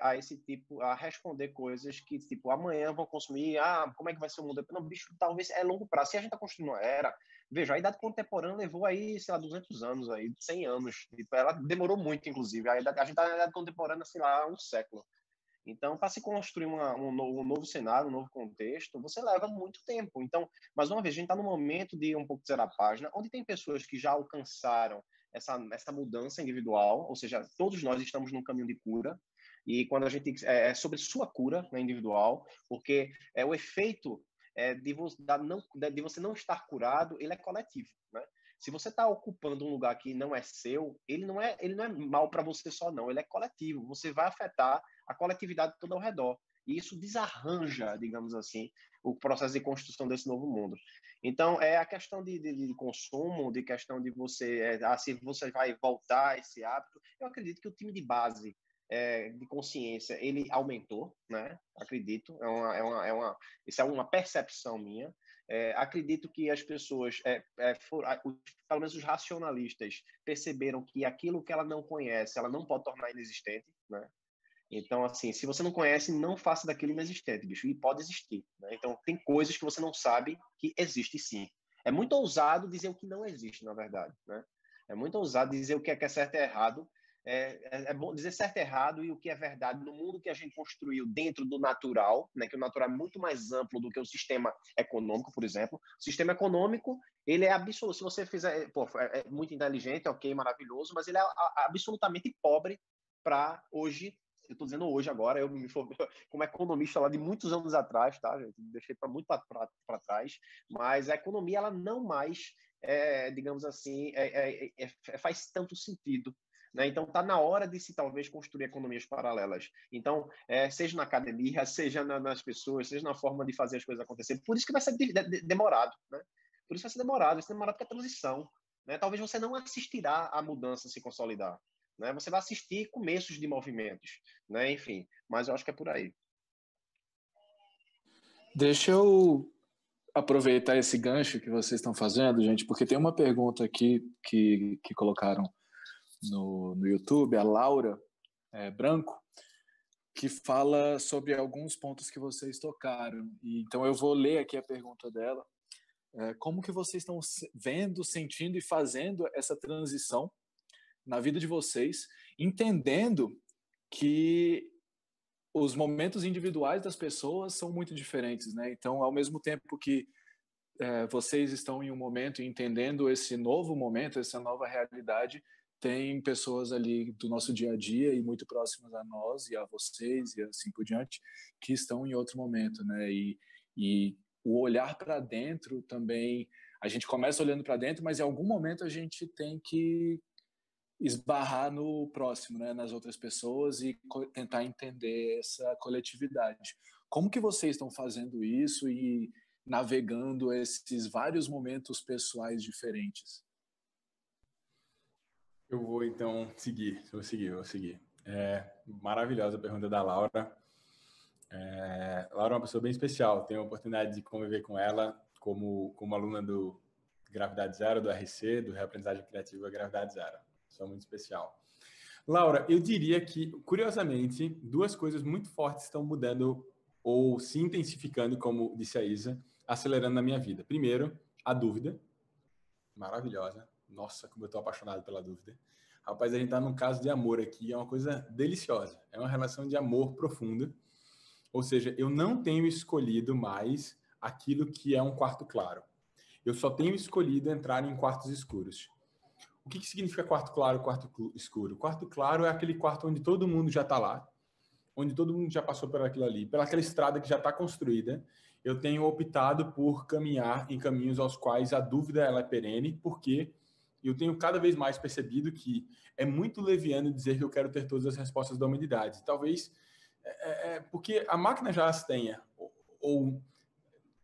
a esse tipo, a responder coisas que, tipo, amanhã vão consumir, como é que vai ser o mundo? Não, bicho, talvez é longo prazo. Se a gente está construindo uma era, veja, a idade contemporânea levou aí, sei lá, 200 anos, aí, 100 anos. Tipo, ela demorou muito, inclusive. A gente está na idade contemporânea, sei lá, um século. Então, para se construir um novo cenário, um novo contexto, você leva muito tempo. Então, mais uma vez, a gente está no momento de um pouco zerar a página, onde tem pessoas que já alcançaram essa mudança individual, ou seja, todos nós estamos num caminho de cura, e quando a gente é sobre sua cura, né, individual, porque o efeito de você não estar curado, ele é coletivo, né? Se você está ocupando um lugar que não é seu, ele não é mal para você só, não. Ele é coletivo. Você vai afetar a coletividade toda ao redor. E isso desarranja, digamos assim, o processo de construção desse novo mundo. Então, é a questão de consumo, de questão de você, se você vai voltar a esse hábito. Eu acredito que o time de base de consciência, ele aumentou, né? Acredito. Isso é uma percepção minha. Acredito que as pessoas, pelo menos os racionalistas, perceberam que aquilo que ela não conhece, ela não pode tornar inexistente, né? Então, assim, se você não conhece, não faça daquilo inexistente, bicho, e pode existir, né? Então, tem coisas que você não sabe que existe sim. É muito ousado dizer o que não existe, na verdade, né? É muito ousado dizer o que é certo e errado. É bom dizer certo e errado e o que é verdade no mundo que a gente construiu dentro do natural, né? Que o natural é muito mais amplo do que o sistema econômico, por exemplo. O sistema econômico, ele é absoluto. Se você fizer, é muito inteligente, ok, maravilhoso, mas ele é absolutamente pobre para hoje. Eu estou dizendo hoje agora, eu me formei como economista lá de muitos anos atrás, tá, gente? Deixei para muito para trás, mas a economia ela não mais, digamos assim, faz tanto sentido. Né? Então, está na hora de se talvez construir economias paralelas. Então, seja na academia, seja nas pessoas, seja na forma de fazer as coisas acontecerem. Por isso que vai ser demorado. Né? Por isso vai ser demorado. Vai ser demorado porque é transição. Né? Talvez você não assistirá a mudança se consolidar. Né? Você vai assistir começos de movimentos. Né? Enfim, mas eu acho que é por aí. Deixa eu aproveitar esse gancho que vocês estão fazendo, gente, porque tem uma pergunta aqui que colocaram no YouTube, a Laura Branco, que fala sobre alguns pontos que vocês tocaram. E, então eu vou ler aqui a pergunta dela. Como que vocês estão vendo, sentindo e fazendo essa transição na vida de vocês, entendendo que os momentos individuais das pessoas são muito diferentes, né? Então, ao mesmo tempo que vocês estão em um momento entendendo esse novo momento, essa nova realidade, tem pessoas ali do nosso dia a dia e muito próximas a nós e a vocês e assim por diante, que estão em outro momento, né? E o olhar para dentro também, a gente começa olhando para dentro, mas em algum momento a gente tem que esbarrar no próximo, né, nas outras pessoas e tentar entender essa coletividade. Como que vocês estão fazendo isso e navegando esses vários momentos pessoais diferentes? Eu vou, então, vou seguir. Maravilhosa a pergunta da Laura. Laura é uma pessoa bem especial, tenho a oportunidade de conviver com ela como aluna do Gravidade Zero, do RC, do Reaprendizagem Criativa Gravidade Zero. Pessoa muito especial. Laura, eu diria que, curiosamente, duas coisas muito fortes estão mudando ou se intensificando, como disse a Isa, acelerando na minha vida. Primeiro, a dúvida. Maravilhosa. Nossa, como eu estou apaixonado pela dúvida. Rapaz, a gente está num caso de amor aqui, é uma coisa deliciosa. É uma relação de amor profunda. Ou seja, eu não tenho escolhido mais aquilo que é um quarto claro. Eu só tenho escolhido entrar em quartos escuros. O que significa quarto claro e quarto escuro? Quarto claro é aquele quarto onde todo mundo já está lá, onde todo mundo já passou por aquilo ali, pelaquela estrada que já está construída. Eu tenho optado por caminhar em caminhos aos quais a dúvida ela é perene, porque eu tenho cada vez mais percebido que é muito leviano dizer que eu quero ter todas as respostas da humanidade. Talvez porque a máquina já as tenha, ou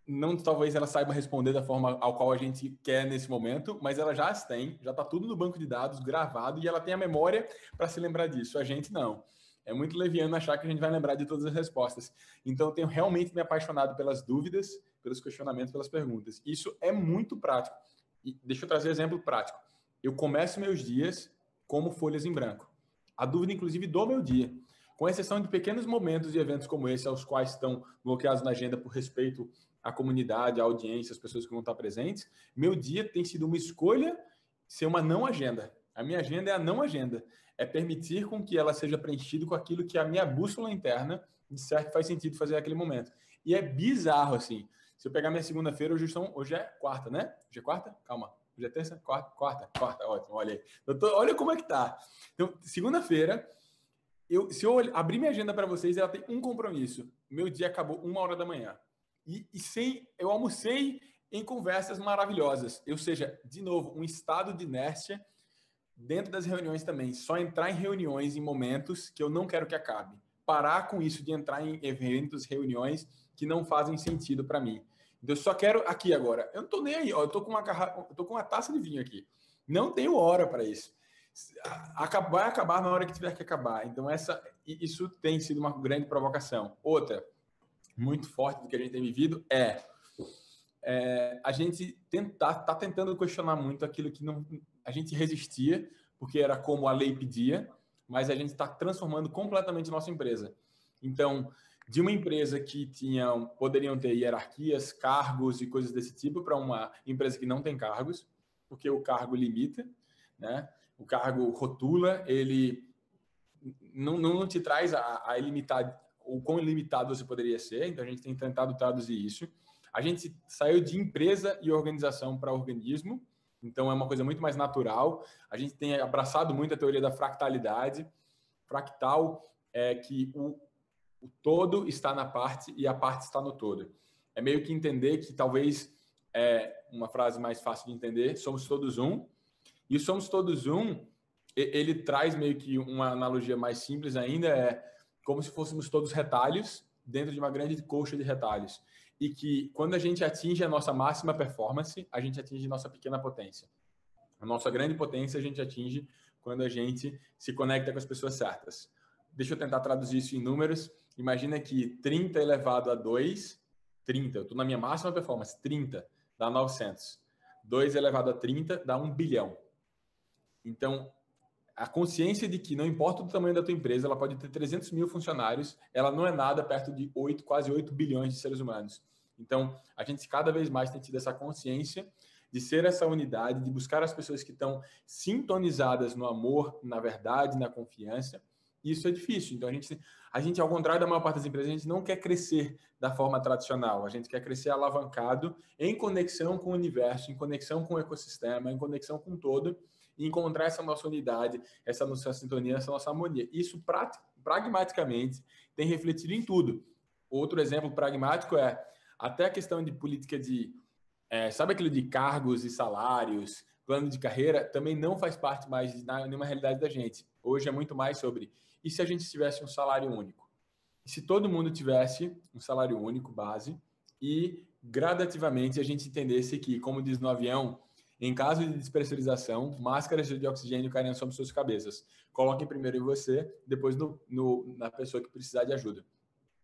não, talvez ela saiba responder da forma ao qual a gente quer nesse momento, mas ela já as tem, já está tudo no banco de dados gravado e ela tem a memória para se lembrar disso. A gente não. É muito leviano achar que a gente vai lembrar de todas as respostas. Então, eu tenho realmente me apaixonado pelas dúvidas, pelos questionamentos, pelas perguntas. Isso é muito prático. E deixa eu trazer um exemplo prático. Eu começo meus dias como folhas em branco. A dúvida, inclusive, do meu dia. Com exceção de pequenos momentos e eventos como esse, aos quais estão bloqueados na agenda por respeito à comunidade, à audiência, às pessoas que vão estar presentes, meu dia tem sido uma escolha ser uma não agenda. A minha agenda é a não agenda. É permitir com que ela seja preenchida com aquilo que a minha bússola interna disser que faz sentido fazer naquele momento. E é bizarro, assim. Se eu pegar minha segunda-feira, hoje é quarta, né? Hoje é quarta? Calma. Hoje é terça? Quarta, ótimo, olha aí. Olha como é que tá. Então, segunda-feira, se eu abrir minha agenda para vocês, ela tem um compromisso. Meu dia acabou 1h da manhã. Eu almocei em conversas maravilhosas. Ou seja, de novo, um estado de inércia dentro das reuniões também. Só entrar em reuniões em momentos que eu não quero que acabe. Parar com isso de entrar em eventos, reuniões que não fazem sentido para mim. Então, eu só quero aqui agora. Eu não estou nem aí. Ó, eu estou com uma taça de vinho aqui. Não tenho hora para isso. Vai acabar na hora que tiver que acabar. Então, isso tem sido uma grande provocação. Outra, muito forte do que a gente tem vivido a gente tá tentando questionar muito aquilo que a gente resistia, porque era como a lei pedia, mas a gente está transformando completamente nossa empresa. Então, de uma empresa que poderiam ter hierarquias, cargos e coisas desse tipo, para uma empresa que não tem cargos, porque o cargo limita, né? O cargo rotula, ele não te traz a ilimitar o quão limitado você poderia ser, então a gente tem tentado traduzir isso. A gente saiu de empresa e organização para organismo, então é uma coisa muito mais natural. A gente tem abraçado muito a teoria da fractalidade. Fractal é que o todo está na parte e a parte está no todo. É meio que entender que talvez, uma frase mais fácil de entender, somos todos um. E somos todos um, ele traz meio que uma analogia mais simples ainda, como se fôssemos todos retalhos dentro de uma grande colcha de retalhos. E que quando a gente atinge a nossa máxima performance, a gente atinge nossa pequena potência. A nossa grande potência a gente atinge quando a gente se conecta com as pessoas certas. Deixa eu tentar traduzir isso em números. Imagina que 30 elevado a 2, 30, eu estou na minha máxima performance, 30 dá 900. 2 elevado a 30 dá 1 bilhão. Então, a consciência de que não importa o tamanho da tua empresa, ela pode ter 300 mil funcionários, ela não é nada perto de quase 8 bilhões de seres humanos. Então, a gente cada vez mais tem tido essa consciência de ser essa unidade, de buscar as pessoas que estão sintonizadas no amor, na verdade, na confiança. E isso é difícil. Então, a gente, ao contrário da maior parte das empresas, a gente não quer crescer da forma tradicional. A gente quer crescer alavancado em conexão com o universo, em conexão com o ecossistema, em conexão com o todo, e encontrar essa nossa unidade, essa nossa sintonia, essa nossa harmonia. Isso, pragmaticamente, tem refletido em tudo. Outro exemplo pragmático até a questão de política sabe aquilo de cargos e salários, plano de carreira também não faz parte mais de nenhuma realidade da gente. Hoje é muito mais sobre, e se a gente tivesse um salário único? E se todo mundo tivesse um salário único, base, e gradativamente a gente entendesse que, como diz no avião, em caso de despressurização, máscaras de oxigênio cairiam sobre suas cabeças. Coloquem primeiro em você, depois na pessoa que precisar de ajuda.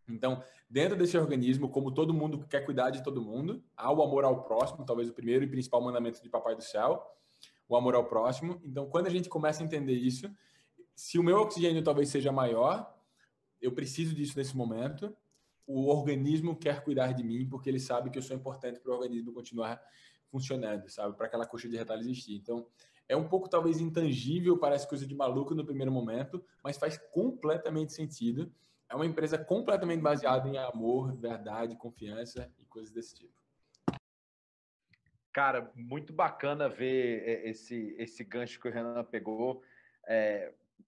Então, dentro desse organismo, como todo mundo quer cuidar de todo mundo, há o amor ao próximo, talvez o primeiro e principal mandamento de Papai do Céu, o amor ao próximo. Então, quando a gente começa a entender isso, se o meu oxigênio talvez seja maior, eu preciso disso nesse momento, o organismo quer cuidar de mim porque ele sabe que eu sou importante para o organismo continuar funcionando, sabe? Para aquela coxa de retalho existir. Então, é um pouco talvez intangível, parece coisa de maluco no primeiro momento, mas faz completamente sentido. É uma empresa completamente baseada em amor, verdade, confiança e coisas desse tipo. Cara, muito bacana ver esse gancho que o Renan pegou.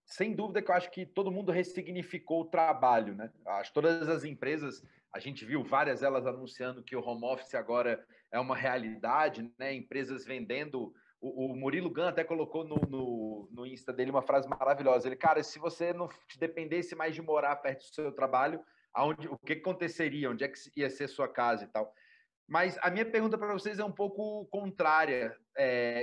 Sem dúvida que eu acho que todo mundo ressignificou o trabalho, né? Acho que todas as empresas, a gente viu várias elas anunciando que o home office agora é uma realidade, né? Empresas vendendo. O Murilo Gun até colocou no Insta dele uma frase maravilhosa. Ele, cara, se você não te dependesse mais de morar perto do seu trabalho, o que aconteceria? Onde é que ia ser sua casa e tal? Mas a minha pergunta para vocês é um pouco contrária.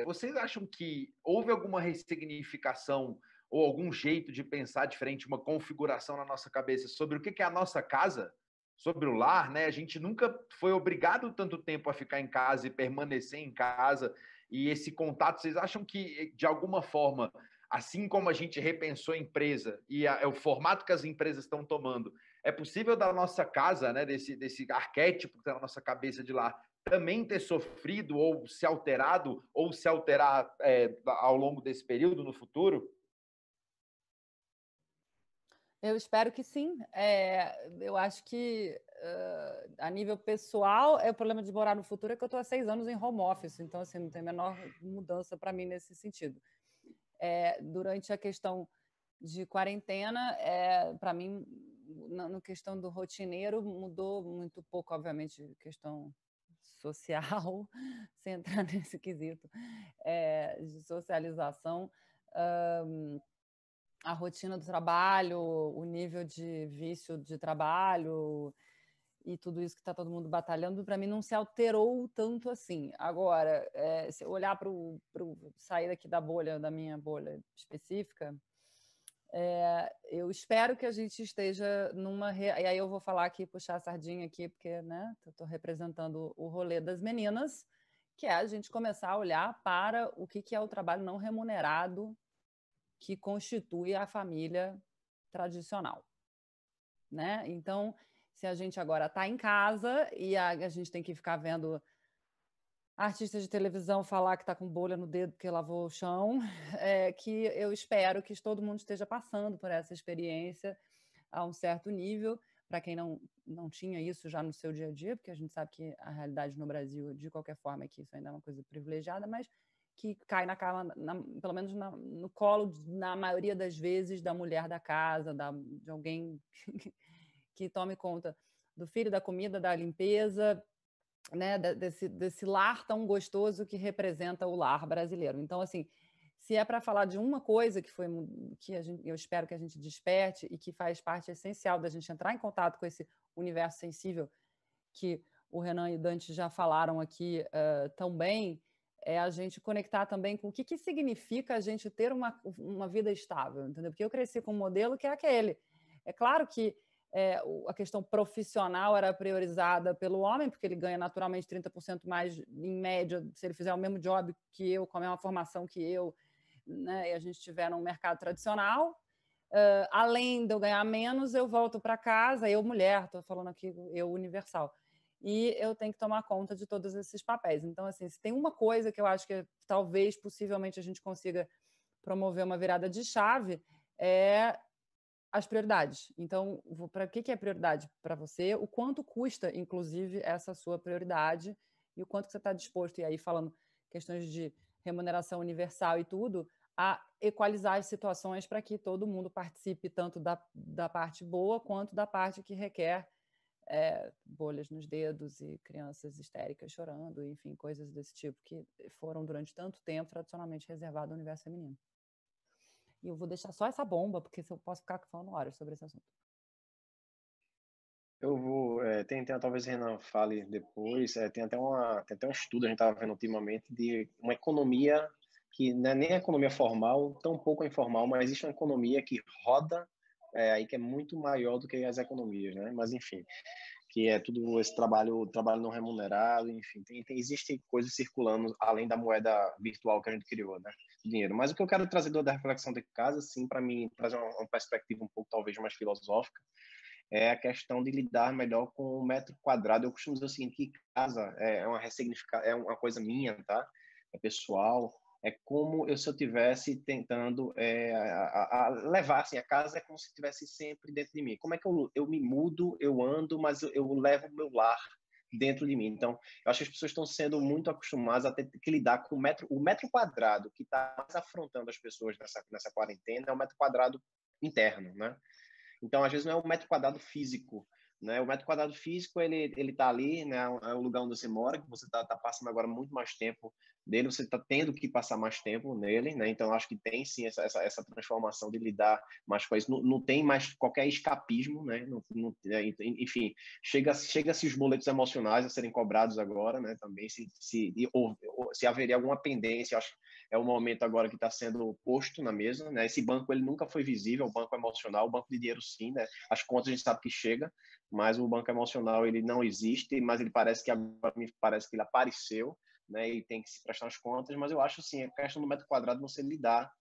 Vocês acham que houve alguma ressignificação ou algum jeito de pensar diferente, uma configuração na nossa cabeça sobre o que é a nossa casa, sobre o lar, né? A gente nunca foi obrigado tanto tempo a ficar em casa e permanecer em casa. E esse contato, vocês acham que, de alguma forma, assim como a gente repensou a empresa e o formato que as empresas estão tomando, é possível da nossa casa, né, desse arquétipo que está na nossa cabeça de lá, também ter sofrido ou se alterado ou se alterar ao longo desse período no futuro? Eu espero que sim. Eu acho que, a nível pessoal, o problema de morar no futuro é que eu estou há 6 anos em home office, então assim, não tem a menor mudança para mim nesse sentido. Durante a questão de quarentena, para mim, na questão do rotineiro, mudou muito pouco, obviamente, questão social, sem entrar nesse quesito de socialização. A rotina do trabalho, o nível de vício de trabalho e tudo isso que está todo mundo batalhando, para mim não se alterou tanto assim. Agora, se eu olhar para sair daqui da minha bolha específica, eu espero que a gente esteja numa... E aí eu vou falar aqui, puxar a sardinha aqui, porque, né, eu estou representando o rolê das meninas, que é a gente começar a olhar para o que é o trabalho não remunerado que constitui a família tradicional, né? Então, se a gente agora está em casa e a gente tem que ficar vendo artistas de televisão falar que está com bolha no dedo porque lavou o chão, que eu espero que todo mundo esteja passando por essa experiência a um certo nível, para quem não tinha isso já no seu dia a dia, porque a gente sabe que a realidade no Brasil, de qualquer forma, é que isso ainda é uma coisa privilegiada, mas que cai pelo menos no colo, na maioria das vezes, da mulher da casa, de alguém que tome conta do filho, da comida, da limpeza, né, desse lar tão gostoso que representa o lar brasileiro. Então, assim, se é para falar de uma coisa eu espero que a gente desperte e que faz parte essencial da gente entrar em contato com esse universo sensível que o Renan e o Dante já falaram aqui tão bem, é a gente conectar também com o que significa a gente ter uma vida estável, entendeu? Porque eu cresci com um modelo que é aquele. É claro que a questão profissional era priorizada pelo homem, porque ele ganha naturalmente 30% mais, em média, se ele fizer o mesmo job que eu, com a mesma formação que eu, né, e a gente estiver num mercado tradicional. Além de eu ganhar menos, eu volto para casa, eu mulher, estou falando aqui, eu universal. E eu tenho que tomar conta de todos esses papéis. Então, assim, se tem uma coisa que eu acho que talvez, possivelmente, a gente consiga promover uma virada de chave, é as prioridades. Então, para o que é prioridade para você? O quanto custa, inclusive, essa sua prioridade e o quanto que você está disposto, e aí falando questões de remuneração universal e tudo, a equalizar as situações para que todo mundo participe tanto da parte boa quanto da parte que requer bolhas nos dedos e crianças histéricas chorando, enfim, coisas desse tipo que foram durante tanto tempo tradicionalmente reservadas ao universo feminino. E eu vou deixar só essa bomba, porque eu posso ficar falando horas sobre esse assunto. Eu vou, talvez o Renan fale depois, tem até um estudo, a gente estava vendo ultimamente, de uma economia que não é nem a economia formal, tão pouco informal, mas existe uma economia que roda aí que é muito maior do que as economias, né? Mas, enfim, que é tudo esse trabalho não remunerado, enfim, existe coisas circulando além da moeda virtual que a gente criou, né? Dinheiro. Mas o que eu quero trazer da reflexão de casa, sim, para mim, trazer uma perspectiva um pouco, talvez, mais filosófica, é a questão de lidar melhor com o metro quadrado. Eu costumo dizer o seguinte, que casa é uma coisa minha, tá? É pessoal, é como se eu tivesse tentando levar, assim, a casa é como se estivesse sempre dentro de mim. Como é que eu me mudo, eu ando, mas eu levo o meu lar dentro de mim. Então, eu acho que as pessoas estão sendo muito acostumadas a ter que lidar com o metro quadrado que está mais afrontando as pessoas nessa quarentena, é o metro quadrado interno, né? Então, às vezes, não é um metro quadrado físico, né? O metro quadrado físico, ele tá ali, né? É o lugar onde você mora, que você tá passando agora muito mais tempo dele, você tá tendo que passar mais tempo nele, né? Então, acho que tem, sim, essa transformação de lidar mais com isso. Não tem mais qualquer escapismo, né? Enfim, chega-se os boletos emocionais a serem cobrados agora, né? Também, se haveria alguma pendência, acho é o momento agora que está sendo posto na mesa, né? Esse banco ele nunca foi visível, o banco emocional, o banco de dinheiro sim, né? As contas a gente sabe que chega, mas o banco emocional ele não existe, mas ele parece que agora me parece que ele apareceu, né? E tem que se prestar as contas, mas eu acho assim, a questão do metro quadrado você lidar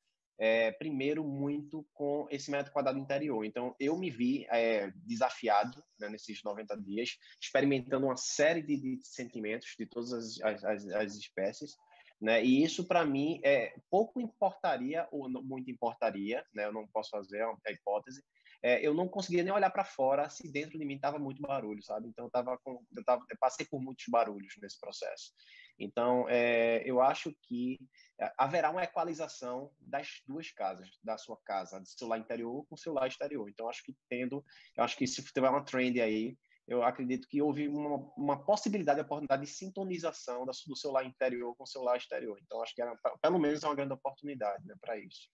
primeiro muito com esse metro quadrado interior. Então eu me vi desafiado, né, nesses 90 dias, experimentando uma série de sentimentos de todas as espécies. Né? E isso, para mim, pouco importaria ou não, muito importaria, né? Eu não posso fazer a hipótese. Eu não conseguia nem olhar para fora se dentro de mim estava muito barulho, sabe? Então, eu passei por muitos barulhos nesse processo. Então, eu acho que haverá uma equalização das duas casas, da sua casa, do seu lar interior com o seu lar exterior. Então, eu acho que se tiver uma trend aí, eu acredito que houve uma possibilidade, uma oportunidade de sintonização do seu lar interior com o seu lar exterior. Então, acho que pelo menos é uma grande oportunidade, né, para isso.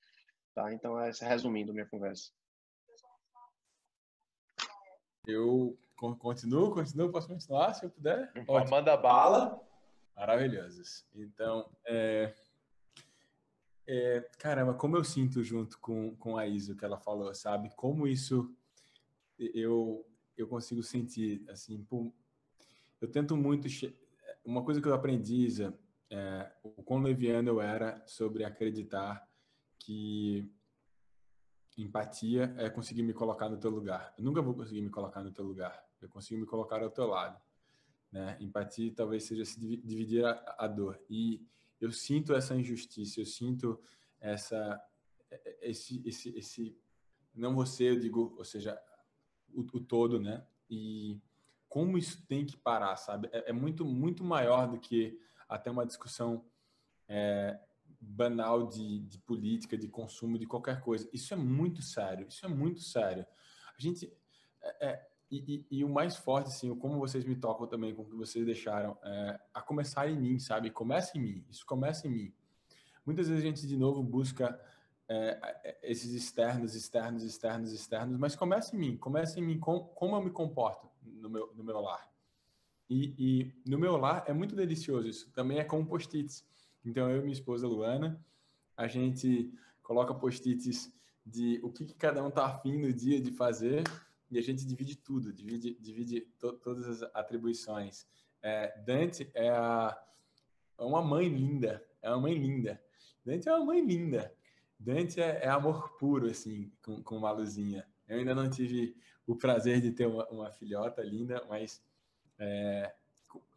Tá? Então, resumindo minha conversa. Eu continuo, posso continuar, se eu puder? Ótimo. Manda bala. Maravilhosos. Então, caramba, como eu sinto junto com a Isa, que ela falou, sabe? Como isso eu consigo sentir, assim, eu tento muito... Uma coisa que eu aprendi, Isa, o quão leviano eu era sobre acreditar que empatia é conseguir me colocar no teu lugar. Eu nunca vou conseguir me colocar no teu lugar. Eu consigo me colocar ao teu lado, né? Empatia talvez seja se dividir a dor. E eu sinto essa injustiça, eu sinto esse não você, eu digo, ou seja, o todo, né? E como isso tem que parar, sabe? É muito, muito maior do que até uma discussão banal de política, de consumo, de qualquer coisa. Isso é muito sério, isso é muito sério. A gente... E o mais forte, assim, como vocês me tocam também, com o que vocês deixaram, a começar em mim, sabe? Começa em mim, isso começa em mim. Muitas vezes a gente, de novo, busca esses externos, mas começa em mim, como eu me comporto no meu lar. E no meu lar é muito delicioso isso, também é com post-its. Então, eu e minha esposa, Luana, a gente coloca post-its de o que cada um está afim no dia de fazer e a gente divide tudo, divide todas as atribuições. Dante é uma mãe linda, Dante é uma mãe linda. Dante é amor puro, assim, com uma luzinha. Eu ainda não tive o prazer de ter uma filhota linda, mas...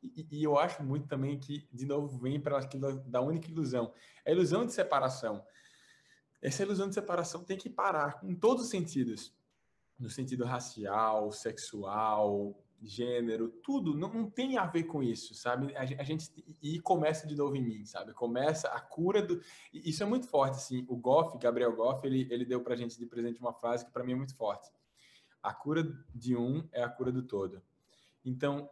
E eu acho muito também que, de novo, vem para aquilo da única ilusão. A ilusão de separação. Essa ilusão de separação tem que parar em todos os sentidos. No sentido racial, sexual, gênero, tudo. Não tem a ver com isso, sabe? A gente... E começa de novo em mim, sabe? Começa a cura do... E isso é muito forte, assim. O Gabriel Goff, ele deu pra gente de presente uma frase que para mim é muito forte. A cura de um é a cura do todo. Então,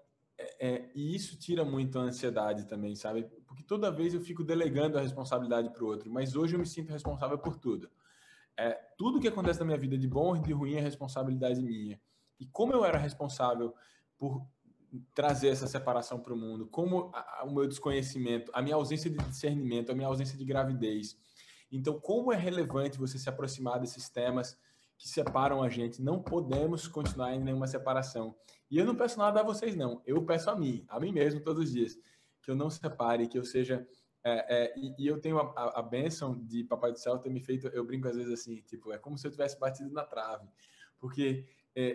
e isso tira muito a ansiedade também, sabe? Porque toda vez eu fico delegando a responsabilidade para o outro, mas hoje eu me sinto responsável por tudo. Tudo que acontece na minha vida, de bom e de ruim, é responsabilidade minha. E como eu era responsável por trazer essa separação para o mundo, como o meu desconhecimento, a minha ausência de discernimento, a minha ausência de gravidez. Então, como é relevante você se aproximar desses temas que separam a gente? Não podemos continuar em nenhuma separação. E eu não peço nada a vocês, não. Eu peço a mim mesmo, todos os dias, que eu não separe, que eu seja... e eu tenho a bênção de Papai do Céu ter me feito... Eu brinco às vezes assim, tipo, é como se eu tivesse batido na trave. Porque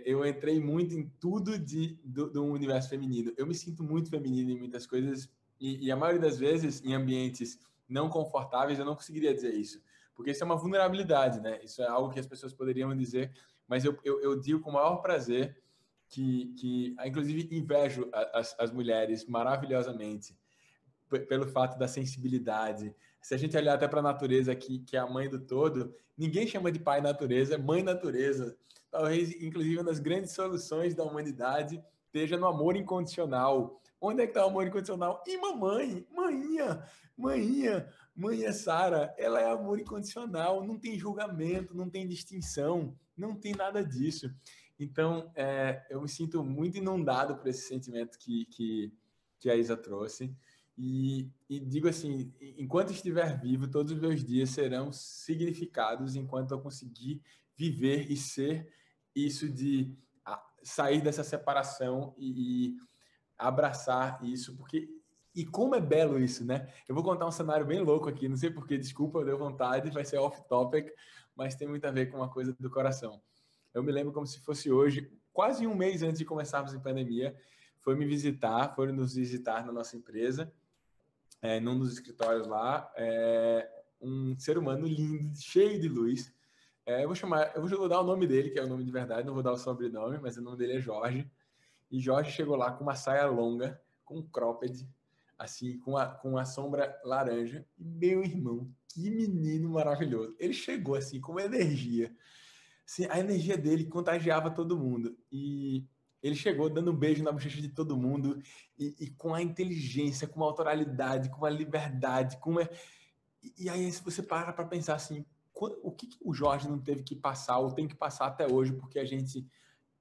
eu entrei muito em tudo do universo feminino. Eu me sinto muito feminino em muitas coisas e a maioria das vezes, em ambientes não confortáveis, eu não conseguiria dizer isso. Porque isso é uma vulnerabilidade, né? Isso é algo que as pessoas poderiam dizer, mas eu digo com o maior prazer que inclusive, invejo as mulheres maravilhosamente pelo fato da sensibilidade. Se a gente olhar até para a natureza, que é a mãe do todo, ninguém chama de pai natureza, é mãe natureza. Talvez, inclusive, uma das grandes soluções da humanidade esteja no amor incondicional. Onde é que está o amor incondicional? Em mamãe, manhinha Sara, ela é amor incondicional, não tem julgamento, não tem distinção, não tem nada disso. Então, eu me sinto muito inundado por esse sentimento que a Isa trouxe. E digo assim, enquanto estiver vivo, todos os meus dias serão significados enquanto eu conseguir viver e ser isso de sair dessa separação e abraçar isso, porque... E como é belo isso, né? Eu vou contar um cenário bem louco aqui, não sei porquê, desculpa, deu vontade, vai ser off-topic, mas tem muito a ver com uma coisa do coração. Eu me lembro como se fosse hoje, quase um mês antes de começarmos a pandemia, foram nos visitar na nossa empresa, num dos escritórios lá, um ser humano lindo, cheio de luz. Eu vou dar o nome dele, que é o nome de verdade, não vou dar o sobrenome, mas o nome dele é Jorge. E Jorge chegou lá com uma saia longa, com um cropped, assim, com a sombra laranja. E, meu irmão, que menino maravilhoso. Ele chegou assim, com uma energia. Assim, a energia dele contagiava todo mundo. E ele chegou dando um beijo na bochecha de todo mundo e com a inteligência, com a autoralidade, com a liberdade, e aí se você para pensar assim, o que o Jorge não teve que passar ou tem que passar até hoje porque a gente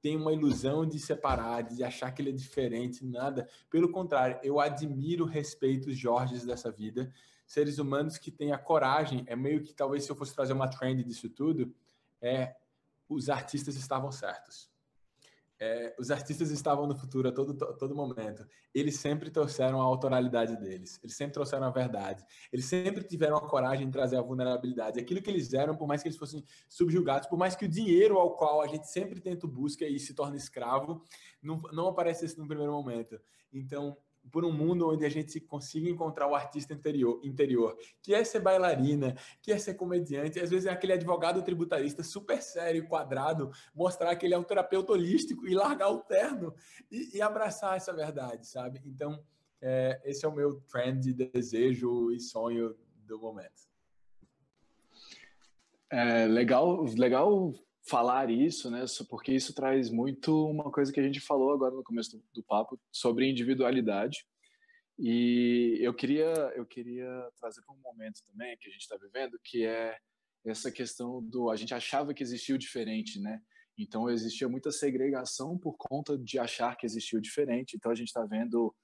tem uma ilusão de separar, de achar que ele é diferente, nada. Pelo contrário, eu admiro, respeito os Jorges dessa vida, seres humanos que têm a coragem, é meio que talvez se eu fosse trazer uma trend disso tudo, os artistas estavam certos. Os artistas estavam no futuro a todo momento. Eles sempre trouxeram a autoralidade deles. Eles sempre trouxeram a verdade. Eles sempre tiveram a coragem de trazer a vulnerabilidade. Aquilo que eles eram, por mais que eles fossem subjugados, por mais que o dinheiro ao qual a gente sempre tenta busca e se torna escravo, não aparecesse no primeiro momento. Então, por um mundo onde a gente consiga encontrar o artista interior, que é ser bailarina, que é ser comediante, às vezes é aquele advogado tributarista super sério, quadrado, mostrar que ele é um terapeuta holístico e largar o terno e abraçar essa verdade, sabe? Então, esse é o meu trend de desejo e sonho do momento. Legal falar isso, né? Porque isso traz muito uma coisa que a gente falou agora no começo do papo sobre individualidade. E eu queria trazer para um momento também que a gente está vivendo, que é essa questão a gente achava que existia o diferente, né? Então existia muita segregação por conta de achar que existia o diferente. Então a gente está vendo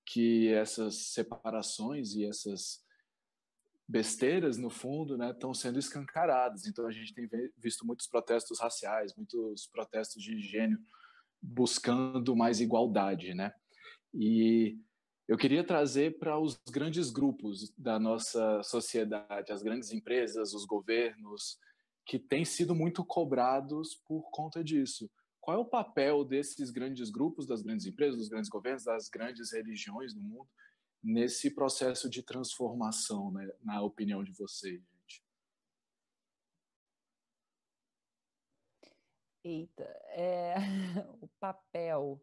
que essas separações e essas besteiras, no fundo, né, estão sendo escancaradas. Então, a gente tem visto muitos protestos raciais, muitos protestos de gênero, buscando mais igualdade, né? E eu queria trazer para os grandes grupos da nossa sociedade, as grandes empresas, os governos, que têm sido muito cobrados por conta disso. Qual é o papel desses grandes grupos, das grandes empresas, dos grandes governos, das grandes religiões do mundo, nesse processo de transformação, né, na opinião de vocês, gente? Eita, o papel.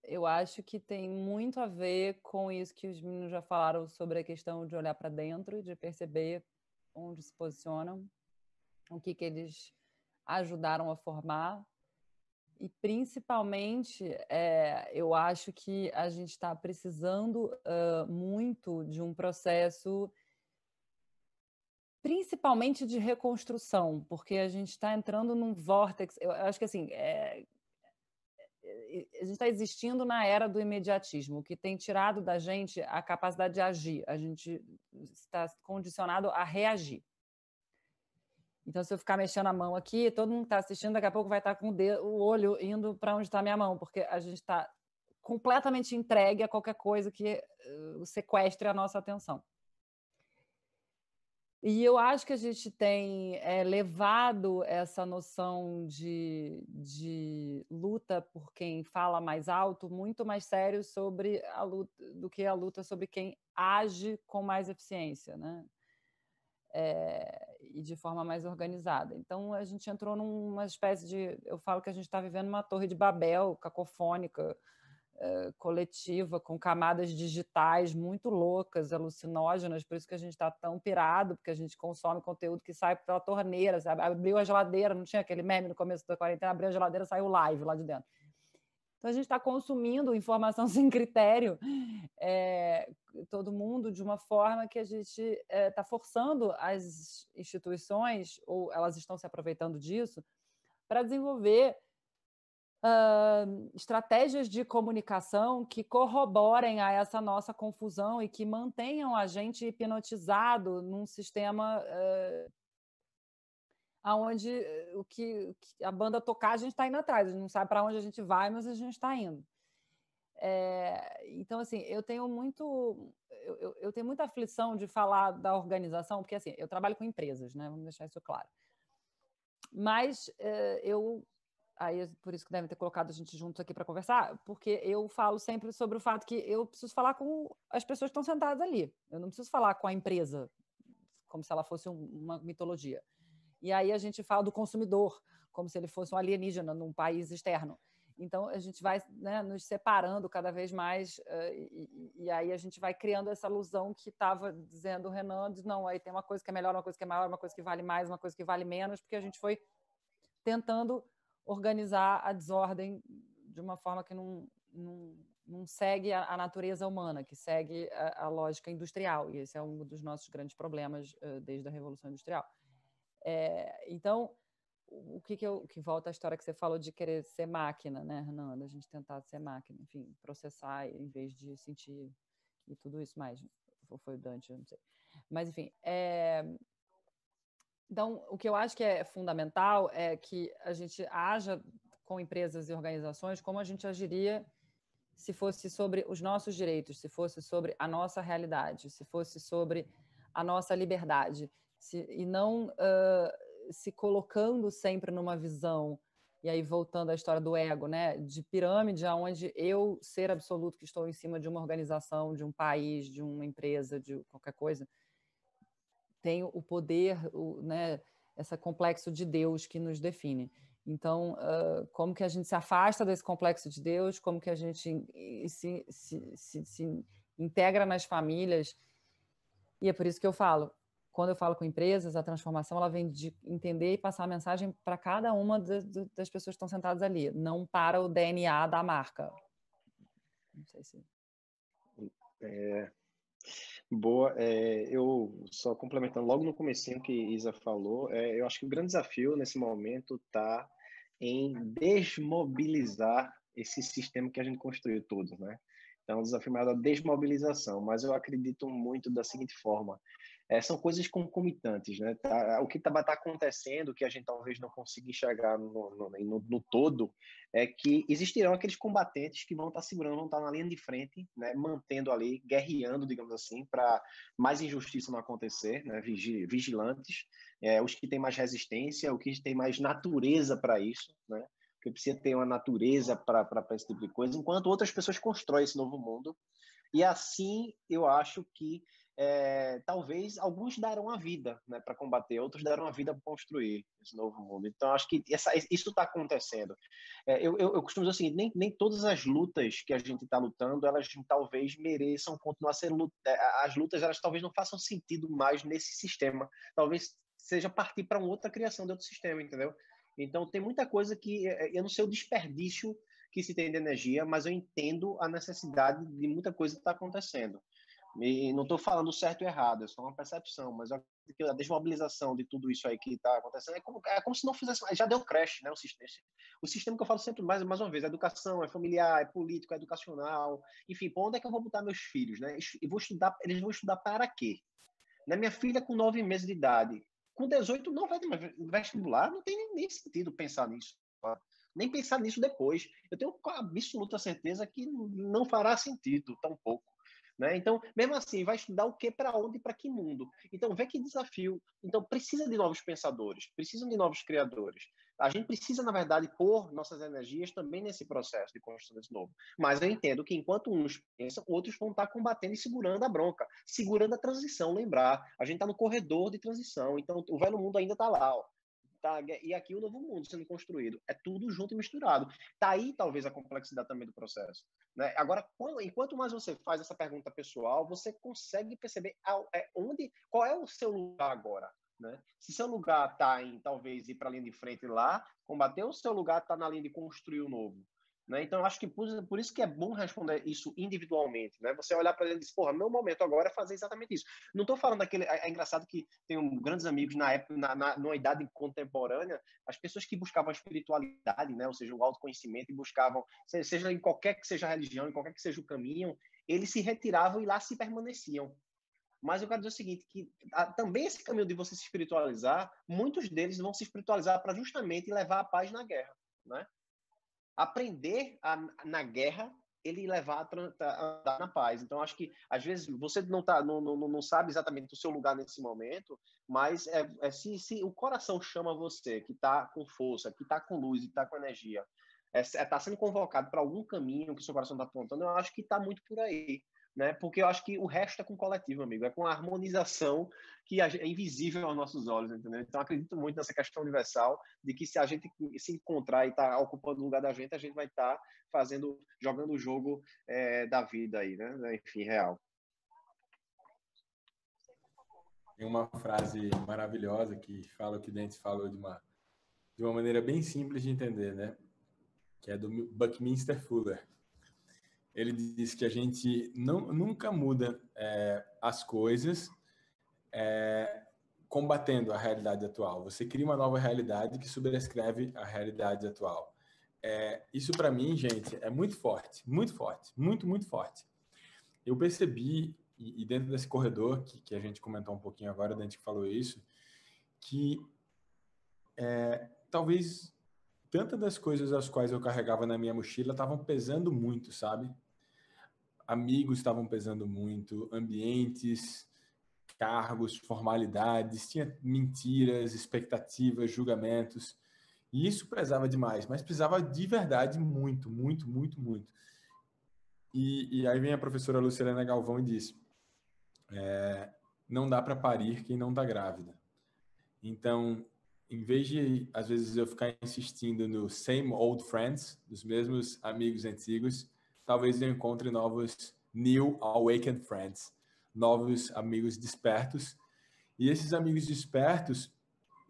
Eu acho que tem muito a ver com isso que os meninos já falaram sobre a questão de olhar para dentro, de perceber onde se posicionam, o que eles ajudaram a formar E principalmente, eu acho que a gente está precisando muito de um processo, principalmente de reconstrução, porque a gente está entrando num vórtice. Eu acho que assim, a gente está existindo na era do imediatismo, que tem tirado da gente a capacidade de agir. A gente está condicionado a reagir. Então, se eu ficar mexendo a mão aqui, todo mundo que está assistindo, daqui a pouco vai estar com o olho indo para onde está a minha mão, porque a gente está completamente entregue a qualquer coisa que sequestre a nossa atenção. E eu acho que a gente tem levado essa noção de luta por quem fala mais alto muito mais sério sobre a luta, do que a luta sobre quem age com mais eficiência, né? E de forma mais organizada. Então, a gente entrou numa espécie de... Eu falo que a gente está vivendo uma torre de Babel, cacofônica, coletiva, com camadas digitais muito loucas, alucinógenas, por isso que a gente está tão pirado, porque a gente consome conteúdo que sai pela torneira, sabe? Abriu a geladeira, não tinha aquele meme no começo da quarentena, abriu a geladeira, saiu live lá de dentro. Então, a gente está consumindo informação sem critério, todo mundo, de uma forma que a gente está forçando as instituições, ou elas estão se aproveitando disso, para desenvolver estratégias de comunicação que corroborem a essa nossa confusão e que mantenham a gente hipnotizado num sistema onde o que a banda tocar, a gente está indo atrás, a gente não sabe para onde a gente vai, mas a gente está indo. Então, assim, eu tenho muita aflição de falar da organização, porque assim, eu trabalho com empresas, né? Vamos deixar isso claro. Mas aí por isso que devem ter colocado a gente juntos aqui para conversar, porque eu falo sempre sobre o fato que eu preciso falar com as pessoas que estão sentadas ali. Eu não preciso falar com a empresa como se ela fosse uma mitologia. E aí a gente fala do consumidor, como se ele fosse um alienígena num país externo. Então, a gente vai, né, nos separando cada vez mais, e aí a gente vai criando essa ilusão que estava dizendo o Renan, de não, aí tem uma coisa que é melhor, uma coisa que é maior, uma coisa que vale mais, uma coisa que vale menos, porque a gente foi tentando organizar a desordem de uma forma que não segue a natureza humana, que segue a lógica industrial, e esse é um dos nossos grandes problemas desde a Revolução Industrial. Então, o que volta à história que você falou de querer ser máquina, né, Renan? Da gente tentar ser máquina, enfim, processar em vez de sentir e tudo isso mais. Ou foi o Dante, eu não sei. Mas, enfim, então, o que eu acho que é fundamental é que a gente haja com empresas e organizações como a gente agiria se fosse sobre os nossos direitos, se fosse sobre a nossa realidade, se fosse sobre a nossa liberdade, e não se colocando sempre numa visão, e aí voltando à história do ego, né, de pirâmide, onde eu, ser absoluto, que estou em cima de uma organização, de um país, de uma empresa, de qualquer coisa, tenho o poder, né, esse complexo de Deus que nos define. Então, como que a gente se afasta desse complexo de Deus, como que a gente se integra nas famílias. E é por isso que eu falo, quando eu falo com empresas, a transformação ela vem de entender e passar a mensagem para cada uma das pessoas que estão sentadas ali, não para o DNA da marca. Não sei se... Boa, eu só complementando logo no comecinho que Isa falou, eu acho que o grande desafio nesse momento está em desmobilizar esse sistema que a gente construiu todo, né? Então, o desafio maior é a desmobilização, mas eu acredito muito da seguinte forma, são coisas concomitantes, né? O que está acontecendo, que a gente talvez não consiga enxergar no todo, é que existirão aqueles combatentes que vão estar segurando, vão estar na linha de frente, né? Mantendo ali, guerreando, digamos assim, para mais injustiça não acontecer, né? Vigilantes, os que têm mais resistência, os que têm mais natureza para isso, né? Porque precisa ter uma natureza para esse tipo de coisa, enquanto outras pessoas constroem esse novo mundo. E assim, eu acho que talvez alguns darão a vida, né, para combater, outros darão a vida para construir esse novo mundo. Então, acho que isso está acontecendo. Eu costumo dizer o seguinte, nem todas as lutas que a gente está lutando, elas talvez mereçam continuar a ser as lutas, elas talvez não façam sentido mais nesse sistema. Talvez seja partir para outra criação de outro sistema, entendeu? Então, tem muita coisa que eu não sei o desperdício que se tem de energia, mas eu entendo a necessidade de muita coisa que está acontecendo. E não estou falando certo e errado, é só uma percepção, mas a desmobilização de tudo isso aí que está acontecendo é como se não fizesse, já deu crash, né? O sistema que eu falo sempre mais uma vez, é educação, é familiar, é político, é educacional, enfim, por onde é que eu vou botar meus filhos, né? E eles vão estudar para quê? Né? Minha filha com 9 meses de idade, com 18 não vai ter vestibular, não tem nem sentido pensar nisso. Nem pensar nisso depois. Eu tenho absoluta certeza que não fará sentido, tampouco. Né? Então, mesmo assim, vai estudar o que, para onde, para que mundo? Então, vê que desafio. Então, precisa de novos pensadores, precisam de novos criadores. A gente precisa, na verdade, pôr nossas energias também nesse processo de construção desse novo. Mas eu entendo que enquanto uns pensam, outros vão estar combatendo e segurando a bronca, segurando a transição. Lembrar, a gente está no corredor de transição, então o velho mundo ainda está lá, ó. Tá, e aqui o novo mundo sendo construído. É tudo junto e misturado. Tá aí, talvez, a complexidade também do processo. Né? Agora, enquanto mais você faz essa pergunta pessoal, você consegue perceber qual é o seu lugar agora. Né? Se seu lugar está em, talvez, ir para a linha de frente lá, combater, ou seu lugar está na linha de construir o novo. Né? Então, eu acho que por isso que é bom responder isso individualmente. Né? Você olhar para ele e dizer, porra, meu momento agora é fazer exatamente isso. Não estou falando daquele... É engraçado que tenho grandes amigos na época, numa idade contemporânea, as pessoas que buscavam a espiritualidade, né? Ou seja, o autoconhecimento, e buscavam, seja em qualquer que seja a religião, em qualquer que seja o caminho, eles se retiravam e lá se permaneciam. Mas eu quero dizer o seguinte, que também esse caminho de você se espiritualizar, muitos deles vão se espiritualizar para justamente levar a paz na guerra, né? Aprender na guerra, ele levar a andar na paz. Então, acho que, às vezes, você não sabe exatamente o seu lugar nesse momento, mas se o coração chama você, que está com força, que está com luz, que está com energia, está sendo convocado para algum caminho que o seu coração está apontando, eu acho que está muito por aí. Né? Porque eu acho que o resto é com o coletivo, amigo. É com a harmonização que é invisível aos nossos olhos, entendeu? Então, acredito muito nessa questão universal de que se a gente se encontrar e estar ocupando o lugar da gente, a gente vai estar jogando o jogo da vida aí, né? Enfim, real. Tem uma frase maravilhosa que fala o que Dante falou de uma maneira bem simples de entender, né? Que é do Buckminster Fuller. Ele diz que a gente nunca muda as coisas combatendo a realidade atual. Você cria uma nova realidade que sobrescreve a realidade atual. Isso, para mim, gente, é muito forte, muito forte, muito, muito forte. Eu percebi, e dentro desse corredor, que a gente comentou um pouquinho agora, a gente falou isso, que talvez tantas das coisas as quais eu carregava na minha mochila estavam pesando muito, sabe? Amigos estavam pesando muito, ambientes, cargos, formalidades, tinha mentiras, expectativas, julgamentos, e isso pesava demais, mas pesava de verdade muito, muito, muito, muito. E aí vem a professora Lucilena Galvão e diz, não dá para parir quem não está grávida. Então, em vez de, às vezes, eu ficar insistindo no same old friends, dos mesmos amigos antigos, talvez eu encontre novos new awakened friends, novos amigos despertos. E esses amigos despertos,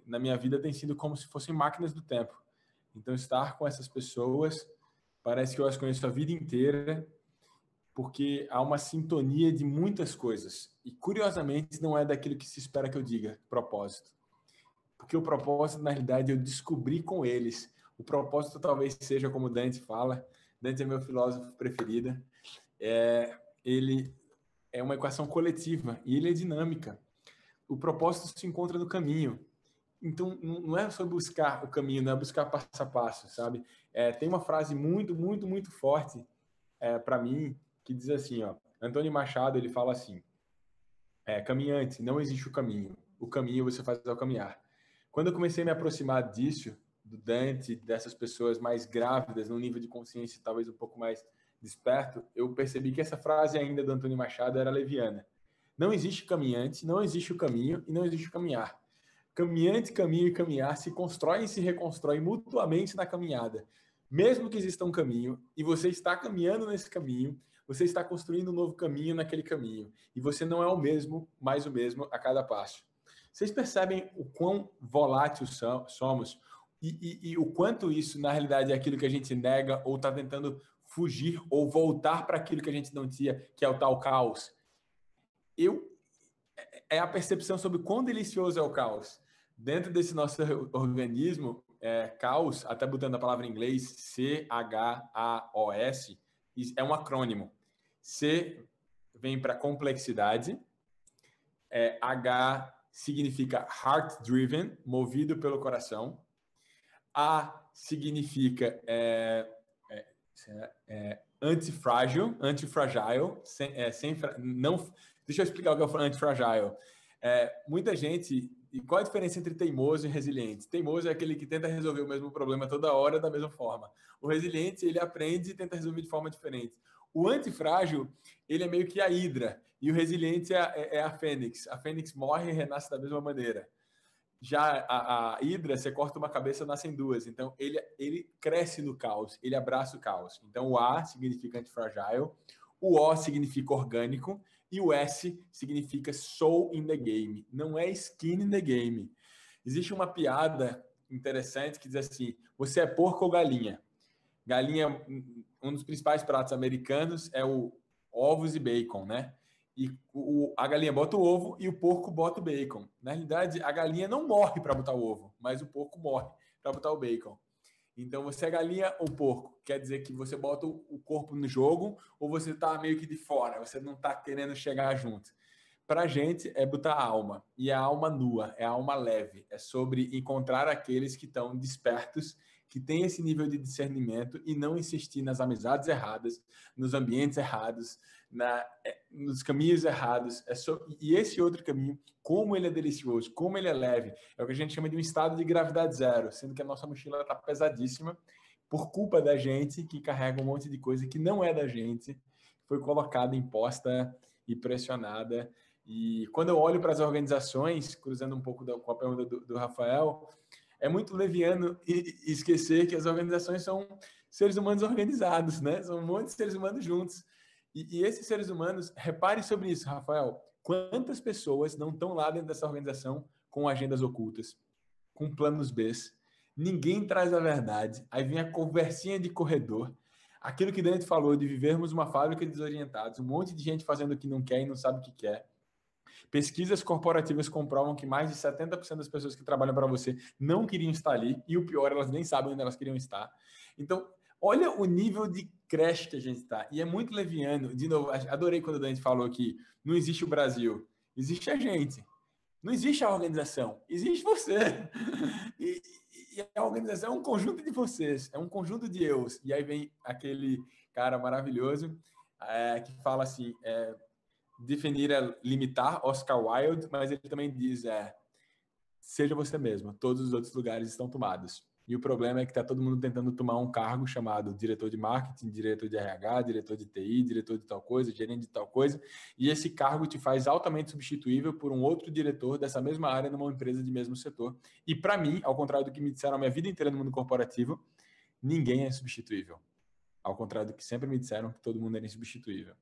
na minha vida, têm sido como se fossem máquinas do tempo. Então, estar com essas pessoas, parece que eu as conheço a vida inteira, porque há uma sintonia de muitas coisas. E, curiosamente, não é daquilo que se espera que eu diga, propósito. Porque o propósito, na realidade, eu descobri com eles. O propósito talvez seja como Dante fala. Dante é meu filósofo preferido. Ele é uma equação coletiva e ele é dinâmica. O propósito se encontra no caminho. Então, não é só buscar o caminho, não é buscar passo a passo, sabe? Tem uma frase muito, muito, muito forte para mim que diz assim, ó, Antônio Machado, ele fala assim, caminhante, não existe o caminho você faz ao caminhar. Quando eu comecei a me aproximar disso, do Dante, dessas pessoas mais grávidas, num nível de consciência talvez um pouco mais desperto, eu percebi que essa frase ainda do Antônio Machado era leviana. Não existe caminhante, não existe o caminho e não existe o caminhar. Caminhante, caminho e caminhar se constroem e se reconstroem mutuamente na caminhada. Mesmo que exista um caminho e você está caminhando nesse caminho, você está construindo um novo caminho naquele caminho. E você não é o mesmo, mais o mesmo a cada passo. Vocês percebem o quão volátil somos, E o quanto isso, na realidade, é aquilo que a gente nega ou está tentando fugir ou voltar para aquilo que a gente não tinha, que é o tal caos. É a percepção sobre quão delicioso é o caos. Dentro desse nosso organismo, caos, até botando a palavra em inglês, CHAOS, é um acrônimo. C vem para complexidade, H significa heart-driven, movido pelo coração, A significa antifrágil, não. Deixa eu explicar o que é o antifrágil. Muita gente. E qual a diferença entre teimoso e resiliente? Teimoso é aquele que tenta resolver o mesmo problema toda hora da mesma forma. O resiliente, ele aprende e tenta resolver de forma diferente. O antifrágil, ele é meio que a hidra. E o resiliente é a fênix. A fênix morre e renasce da mesma maneira. Já a hidra, você corta uma cabeça, nascem duas. Então, ele cresce no caos, ele abraça o caos. Então, o A significa antifrágil, o O significa orgânico e o S significa soul in the game. Não é skin in the game. Existe uma piada interessante que diz assim, você é porco ou galinha? Galinha, um dos principais pratos americanos é o ovos e bacon, né? E a galinha bota o ovo e o porco bota o bacon. Na realidade, a galinha não morre para botar o ovo, mas o porco morre para botar o bacon. Então, você é galinha ou porco? Quer dizer que você bota o corpo no jogo ou você está meio que de fora, você não está querendo chegar junto. Para a gente, é botar a alma. E a alma nua, é a alma leve. É sobre encontrar aqueles que estão despertos, que têm esse nível de discernimento e não insistir nas amizades erradas, nos ambientes errados, nos caminhos errados. E esse outro caminho, como ele é delicioso, como ele é leve, é o que a gente chama de um estado de gravidade zero, sendo que a nossa mochila está pesadíssima por culpa da gente, que carrega um monte de coisa que não é da gente, foi colocada, imposta e pressionada. E quando eu olho para as organizações, cruzando um pouco com a pergunta do Rafael, é muito leviano esquecer que as organizações são seres humanos organizados, né? São um monte de seres humanos juntos. E esses seres humanos, repare sobre isso, Rafael, quantas pessoas não estão lá dentro dessa organização com agendas ocultas, com planos B, ninguém traz a verdade, aí vem a conversinha de corredor, aquilo que Dante falou de vivermos uma fábrica de desorientados, um monte de gente fazendo o que não quer e não sabe o que quer. Pesquisas corporativas comprovam que mais de 70% das pessoas que trabalham para você não queriam estar ali, e o pior, elas nem sabem onde elas queriam estar. Então, olha o nível de creche que a gente está. E é muito leviano. De novo, adorei quando a Dante falou que não existe o Brasil, existe a gente. Não existe a organização, existe você. E a organização é um conjunto de vocês, é um conjunto de eus. E aí vem aquele cara maravilhoso que fala assim, definir é limitar, Oscar Wilde, mas ele também diz, seja você mesmo, todos os outros lugares estão tomados. E o problema é que está todo mundo tentando tomar um cargo chamado diretor de marketing, diretor de RH, diretor de TI, diretor de tal coisa, gerente de tal coisa, e esse cargo te faz altamente substituível por um outro diretor dessa mesma área numa empresa de mesmo setor. E para mim, ao contrário do que me disseram a minha vida inteira no mundo corporativo, ninguém é substituível. Ao contrário do que sempre me disseram que todo mundo era insubstituível.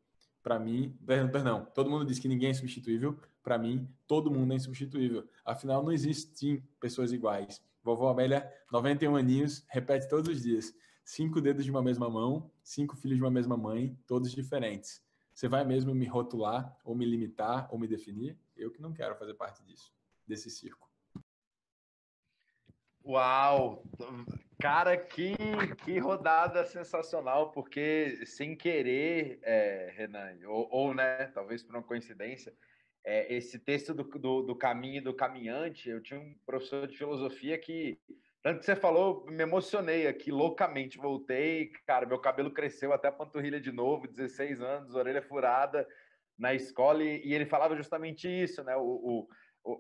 Para mim, perdão, todo mundo diz que ninguém é substituível. Para mim, todo mundo é insubstituível. Afinal, não existem pessoas iguais. Vovó Amélia, 91 aninhos, repete todos os dias. 5 dedos de uma mesma mão, 5 filhos de uma mesma mãe, todos diferentes. Você vai mesmo me rotular, ou me limitar, ou me definir? Eu que não quero fazer parte disso, desse circo. Uau! Cara, que rodada sensacional, porque sem querer, Renan, ou né, talvez por uma coincidência, esse texto do caminho do caminhante, eu tinha um professor de filosofia que, tanto que você falou, me emocionei aqui loucamente, voltei, cara, meu cabelo cresceu até a panturrilha de novo, 16 anos, orelha furada na escola, e ele falava justamente isso, né?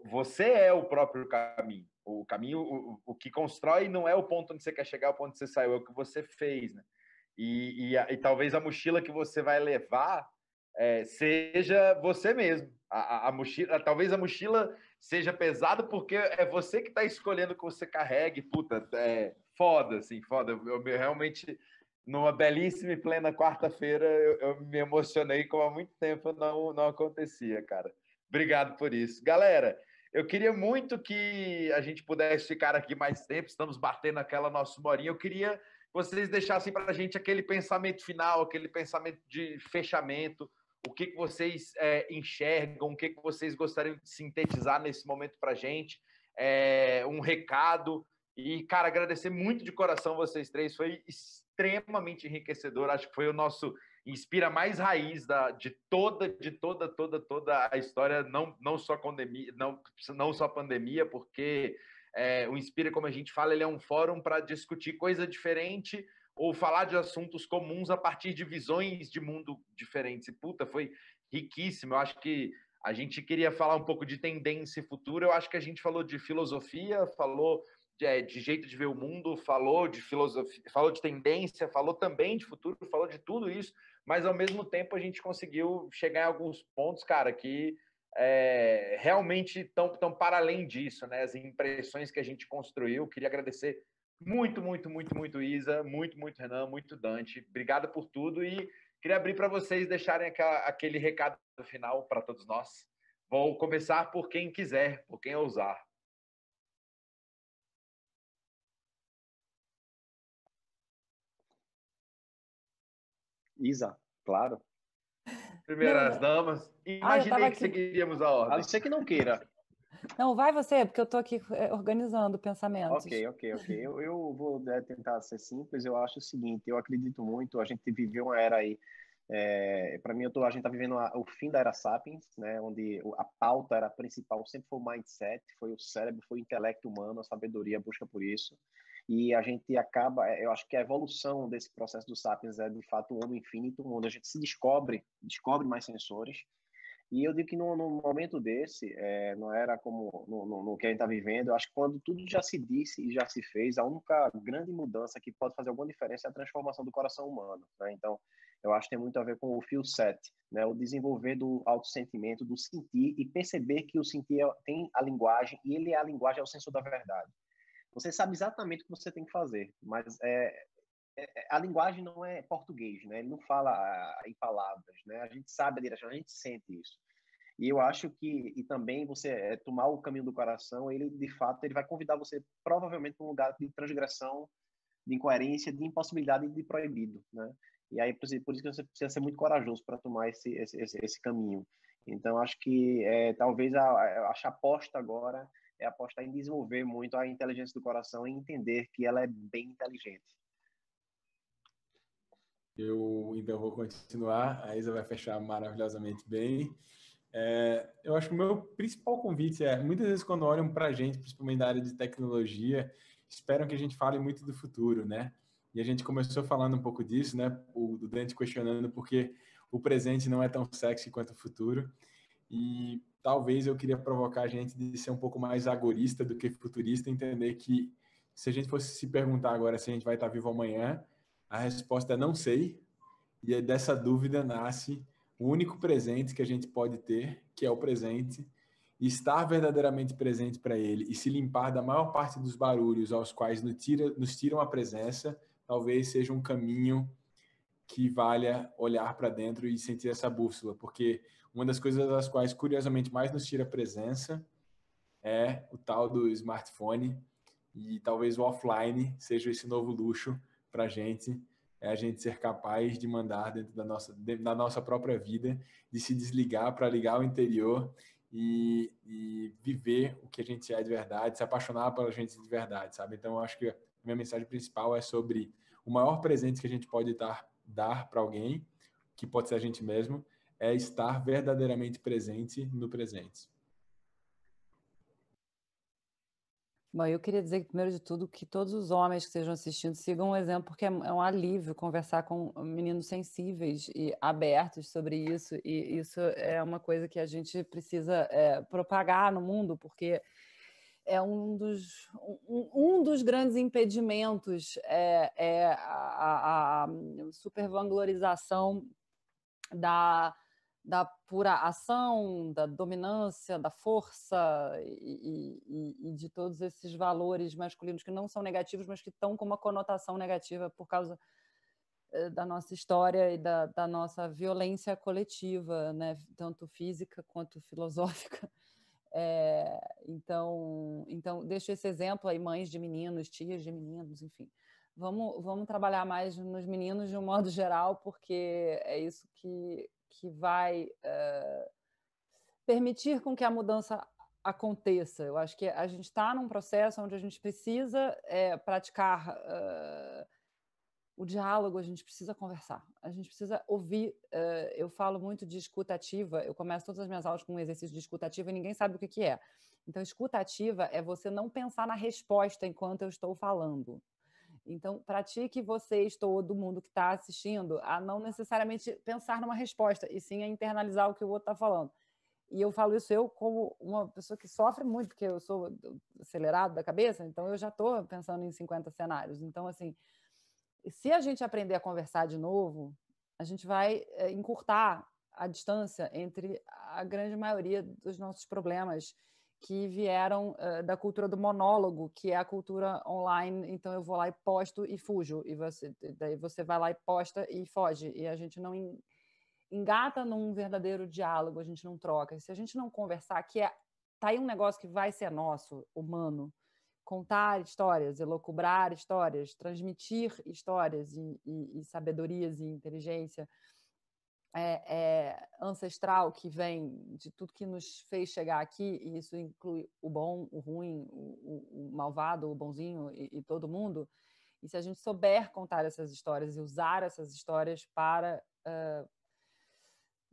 Você é o próprio caminho. O caminho, o que constrói não é o ponto onde você quer chegar, o ponto onde você saiu, é o que você fez, né? E talvez a mochila que você vai levar seja você mesmo. A mochila, talvez a mochila seja pesada porque é você que está escolhendo o que você carregue. Puta, foda, assim, foda. Eu realmente, numa belíssima e plena quarta-feira, eu me emocionei como há muito tempo não acontecia, cara. Obrigado por isso. Galera, Eu queria muito que a gente pudesse ficar aqui mais tempo, estamos batendo aquela nossa horinha. Eu queria que vocês deixassem para a gente aquele pensamento final, aquele pensamento de fechamento, o que vocês enxergam, o que vocês gostariam de sintetizar nesse momento para a gente, um recado. E, cara, agradecer muito de coração vocês três, foi extremamente enriquecedor, acho que foi o nosso Inspira mais raiz de toda a história, não só pandemia, não só pandemia, porque o Inspira, como a gente fala, ele é um fórum para discutir coisa diferente ou falar de assuntos comuns a partir de visões de mundo diferentes. E, puta, foi riquíssimo. Eu acho que a gente queria falar um pouco de tendência e futuro. Eu acho que a gente falou de filosofia, falou de jeito de ver o mundo, falou de filosofia, falou de tendência, falou também de futuro, falou de tudo isso, mas ao mesmo tempo a gente conseguiu chegar em alguns pontos, cara, que realmente estão para além disso, né? As impressões que a gente construiu. Queria agradecer muito, Isa, muito, Renan, muito Dante. Obrigado por tudo e queria abrir para vocês deixarem aquele recado final para todos nós. Vou começar por quem quiser, por quem ousar. Isa, claro. Primeiras damas. Imaginei que seguiríamos a ordem. A não ser que não queira. Não, vai você, porque eu estou aqui organizando pensamentos. Ok. Eu vou tentar ser simples. Eu acho o seguinte, eu acredito muito, a gente viveu uma era aí, para mim, a gente está vivendo o fim da era Sapiens, né, onde a pauta era principal, sempre foi o mindset, foi o cérebro, foi o intelecto humano, a sabedoria, a busca por isso. E a gente acaba, eu acho que a evolução desse processo do Sapiens é, de fato, um mundo infinito, onde a gente se descobre mais sensores. E eu digo que num momento desse, não era como no que a gente está vivendo, eu acho que quando tudo já se disse e já se fez, a única grande mudança que pode fazer alguma diferença é a transformação do coração humano, né? Então, eu acho que tem muito a ver com o feel set, né? O desenvolver do autossentimento, do sentir e perceber que o sentir tem a linguagem e a linguagem é o sensor da verdade. Você sabe exatamente o que você tem que fazer, mas a linguagem não é português, né? Ele não fala em palavras, né? A gente sabe a direção, a gente sente isso. E eu acho que, e também você tomar o caminho do coração, ele de fato ele vai convidar você provavelmente para um lugar de transgressão, de incoerência, de impossibilidade e de proibido, né? E aí por isso que você precisa ser muito corajoso para tomar esse caminho. Então acho que talvez a aposta agora é apostar em desenvolver muito a inteligência do coração e entender que ela é bem inteligente. Eu então vou continuar, a Isa vai fechar maravilhosamente bem. Eu acho que o meu principal convite muitas vezes quando olham para a gente, principalmente da área de tecnologia, esperam que a gente fale muito do futuro, né? E a gente começou falando um pouco disso, né? O Dante questionando porque o presente não é tão sexy quanto o futuro. E talvez eu queria provocar a gente de ser um pouco mais agorista do que futurista, entender que se a gente fosse se perguntar agora se a gente vai estar vivo amanhã, a resposta é não sei, e dessa dúvida nasce o único presente que a gente pode ter, que é o presente, e estar verdadeiramente presente para ele e se limpar da maior parte dos barulhos aos quais nos tiram a presença, talvez seja um caminho que valha olhar para dentro e sentir essa bússola, porque uma das coisas das quais, curiosamente, mais nos tira a presença é o tal do smartphone, e talvez o offline seja esse novo luxo para a gente ser capaz de mandar dentro da nossa própria vida, de se desligar para ligar o interior e viver o que a gente é de verdade, se apaixonar pela gente de verdade, sabe? Então, eu acho que a minha mensagem principal é sobre o maior presente que a gente pode dar para alguém, que pode ser a gente mesmo, é estar verdadeiramente presente no presente. Bom, eu queria dizer, primeiro de tudo, que todos os homens que estejam assistindo sigam o exemplo, porque é um alívio conversar com meninos sensíveis e abertos sobre isso, e isso é uma coisa que a gente precisa propagar no mundo, porque é um dos grandes impedimentos a supervalorização da pura ação, da dominância, da força e de todos esses valores masculinos que não são negativos, mas que estão com uma conotação negativa por causa da nossa história e da nossa violência coletiva, né? Tanto física quanto filosófica. Então, deixo esse exemplo aí, mães de meninos, tias de meninos, enfim. Vamos trabalhar mais nos meninos de um modo geral, porque é isso que vai permitir com que a mudança aconteça. Eu acho que a gente está num processo onde a gente precisa praticar o diálogo, a gente precisa conversar, a gente precisa ouvir. Eu falo muito de escuta ativa, eu começo todas as minhas aulas com um exercício de escuta ativa e ninguém sabe o que é. Então, escuta ativa é você não pensar na resposta enquanto eu estou falando. Então, pratique vocês, todo mundo que está assistindo, a não necessariamente pensar numa resposta, e sim a internalizar o que o outro está falando. E eu falo isso como uma pessoa que sofre muito, porque eu sou acelerado da cabeça, então eu já estou pensando em 50 cenários. Então, assim, se a gente aprender a conversar de novo, a gente vai encurtar a distância entre a grande maioria dos nossos problemas que vieram da cultura do monólogo, que é a cultura online. Então eu vou lá e posto e fujo, e daí você vai lá e posta e foge, e a gente não engata num verdadeiro diálogo, a gente não troca. Se a gente não conversar, tá aí um negócio que vai ser nosso, humano, contar histórias, elocubrar histórias, transmitir histórias e sabedorias e inteligência ancestral que vem de tudo que nos fez chegar aqui, e isso inclui o bom, o ruim, o malvado, o bonzinho e todo mundo. E se a gente souber contar essas histórias e usar essas histórias para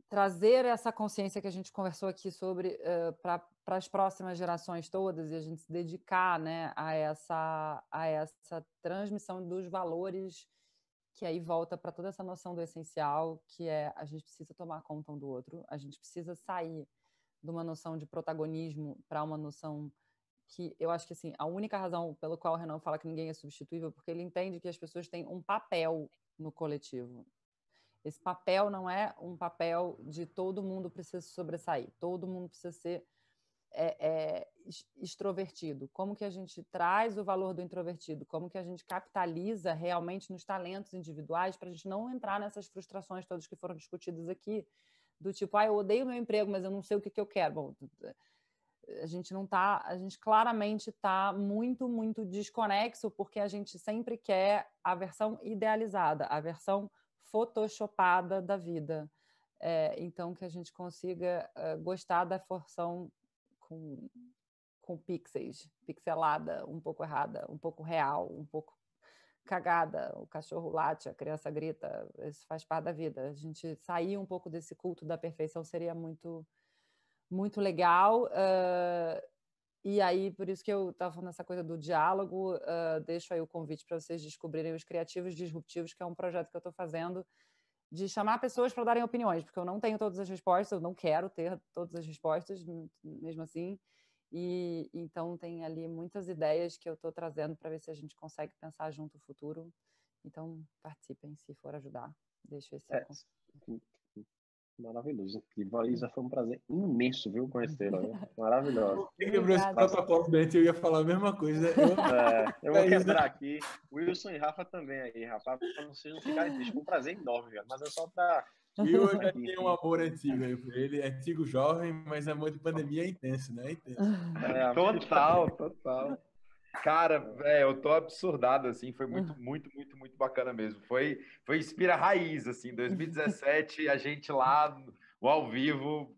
trazer essa consciência que a gente conversou aqui sobre para as próximas gerações todas, e a gente se dedicar, né, a essa transmissão dos valores, que aí volta para toda essa noção do essencial, que é a gente precisa tomar conta um do outro, a gente precisa sair de uma noção de protagonismo para uma noção que eu acho que assim, a única razão pelo qual o Renan fala que ninguém é substituível é porque ele entende que as pessoas têm um papel no coletivo. Esse papel não é um papel de todo mundo precisa se sobressair, todo mundo precisa ser extrovertido. Como que a gente traz o valor do introvertido? Como que a gente capitaliza realmente nos talentos individuais para a gente não entrar nessas frustrações todas que foram discutidas aqui, do tipo, eu odeio meu emprego, mas eu não sei o que eu quero. Bom, a gente claramente está muito, muito desconexo, porque a gente sempre quer a versão idealizada, a versão photoshopada da vida. Então, que a gente consiga gostar da versão com pixels, pixelada, um pouco errada, um pouco real, um pouco cagada, o cachorro late, a criança grita, isso faz parte da vida. A gente sair um pouco desse culto da perfeição seria muito, muito legal. E aí, por isso que eu estava falando essa coisa do diálogo, deixo aí o convite para vocês descobrirem os Criativos Disruptivos, que é um projeto que eu estou fazendo, de chamar pessoas para darem opiniões, porque eu não tenho todas as respostas, eu não quero ter todas as respostas, mesmo assim. E então tem ali muitas ideias que eu estou trazendo para ver se a gente consegue pensar junto o futuro. Então participem, se for ajudar. Deixo esse maravilhoso. E Isa, foi um prazer imenso, viu, conhecê-la. Maravilhoso. Quebrou esse protocolo dente, eu ia falar a mesma coisa. Eu vou quebrar aqui. Wilson e Rafa também aí, rapaz, para vocês não ficarem tristes. Foi um prazer enorme, velho. Mas é só para... Eu já tinha um amor antigo aí por ele, antigo jovem, mas amor de pandemia é intenso, né? É intenso. Total. Cara, eu tô absurdado, assim, foi muito, muito, muito, muito bacana mesmo. Foi Inspira Raiz, assim, 2017, a gente lá, o ao vivo,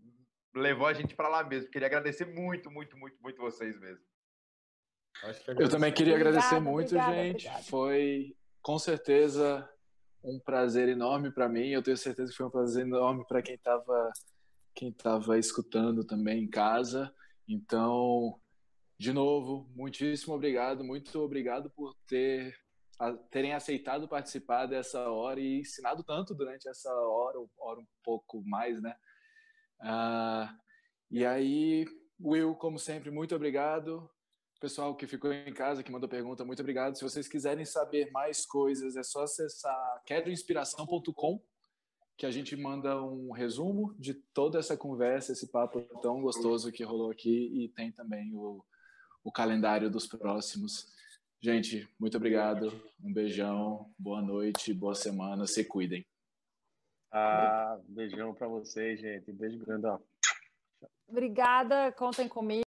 levou a gente para lá mesmo. Queria agradecer muito, muito, muito, muito vocês mesmo. Eu também queria agradecer muito, gente. Obrigada. Foi, com certeza, um prazer enorme para mim. Eu tenho certeza que foi um prazer enorme para quem estava escutando também em casa. Então, de novo, muitíssimo obrigado. Muito obrigado por terem aceitado participar dessa hora e ensinado tanto durante essa hora um pouco mais, né? E aí, Will, como sempre, muito obrigado. Pessoal que ficou em casa, que mandou pergunta, muito obrigado. Se vocês quiserem saber mais coisas, é só acessar queroinspiração.com, que a gente manda um resumo de toda essa conversa, esse papo tão gostoso que rolou aqui, e tem também o calendário dos próximos. Gente, muito obrigado. Um beijão, boa noite, boa semana, se cuidem. Beijão para vocês, gente. Beijo grande, ó. Obrigada, contem comigo.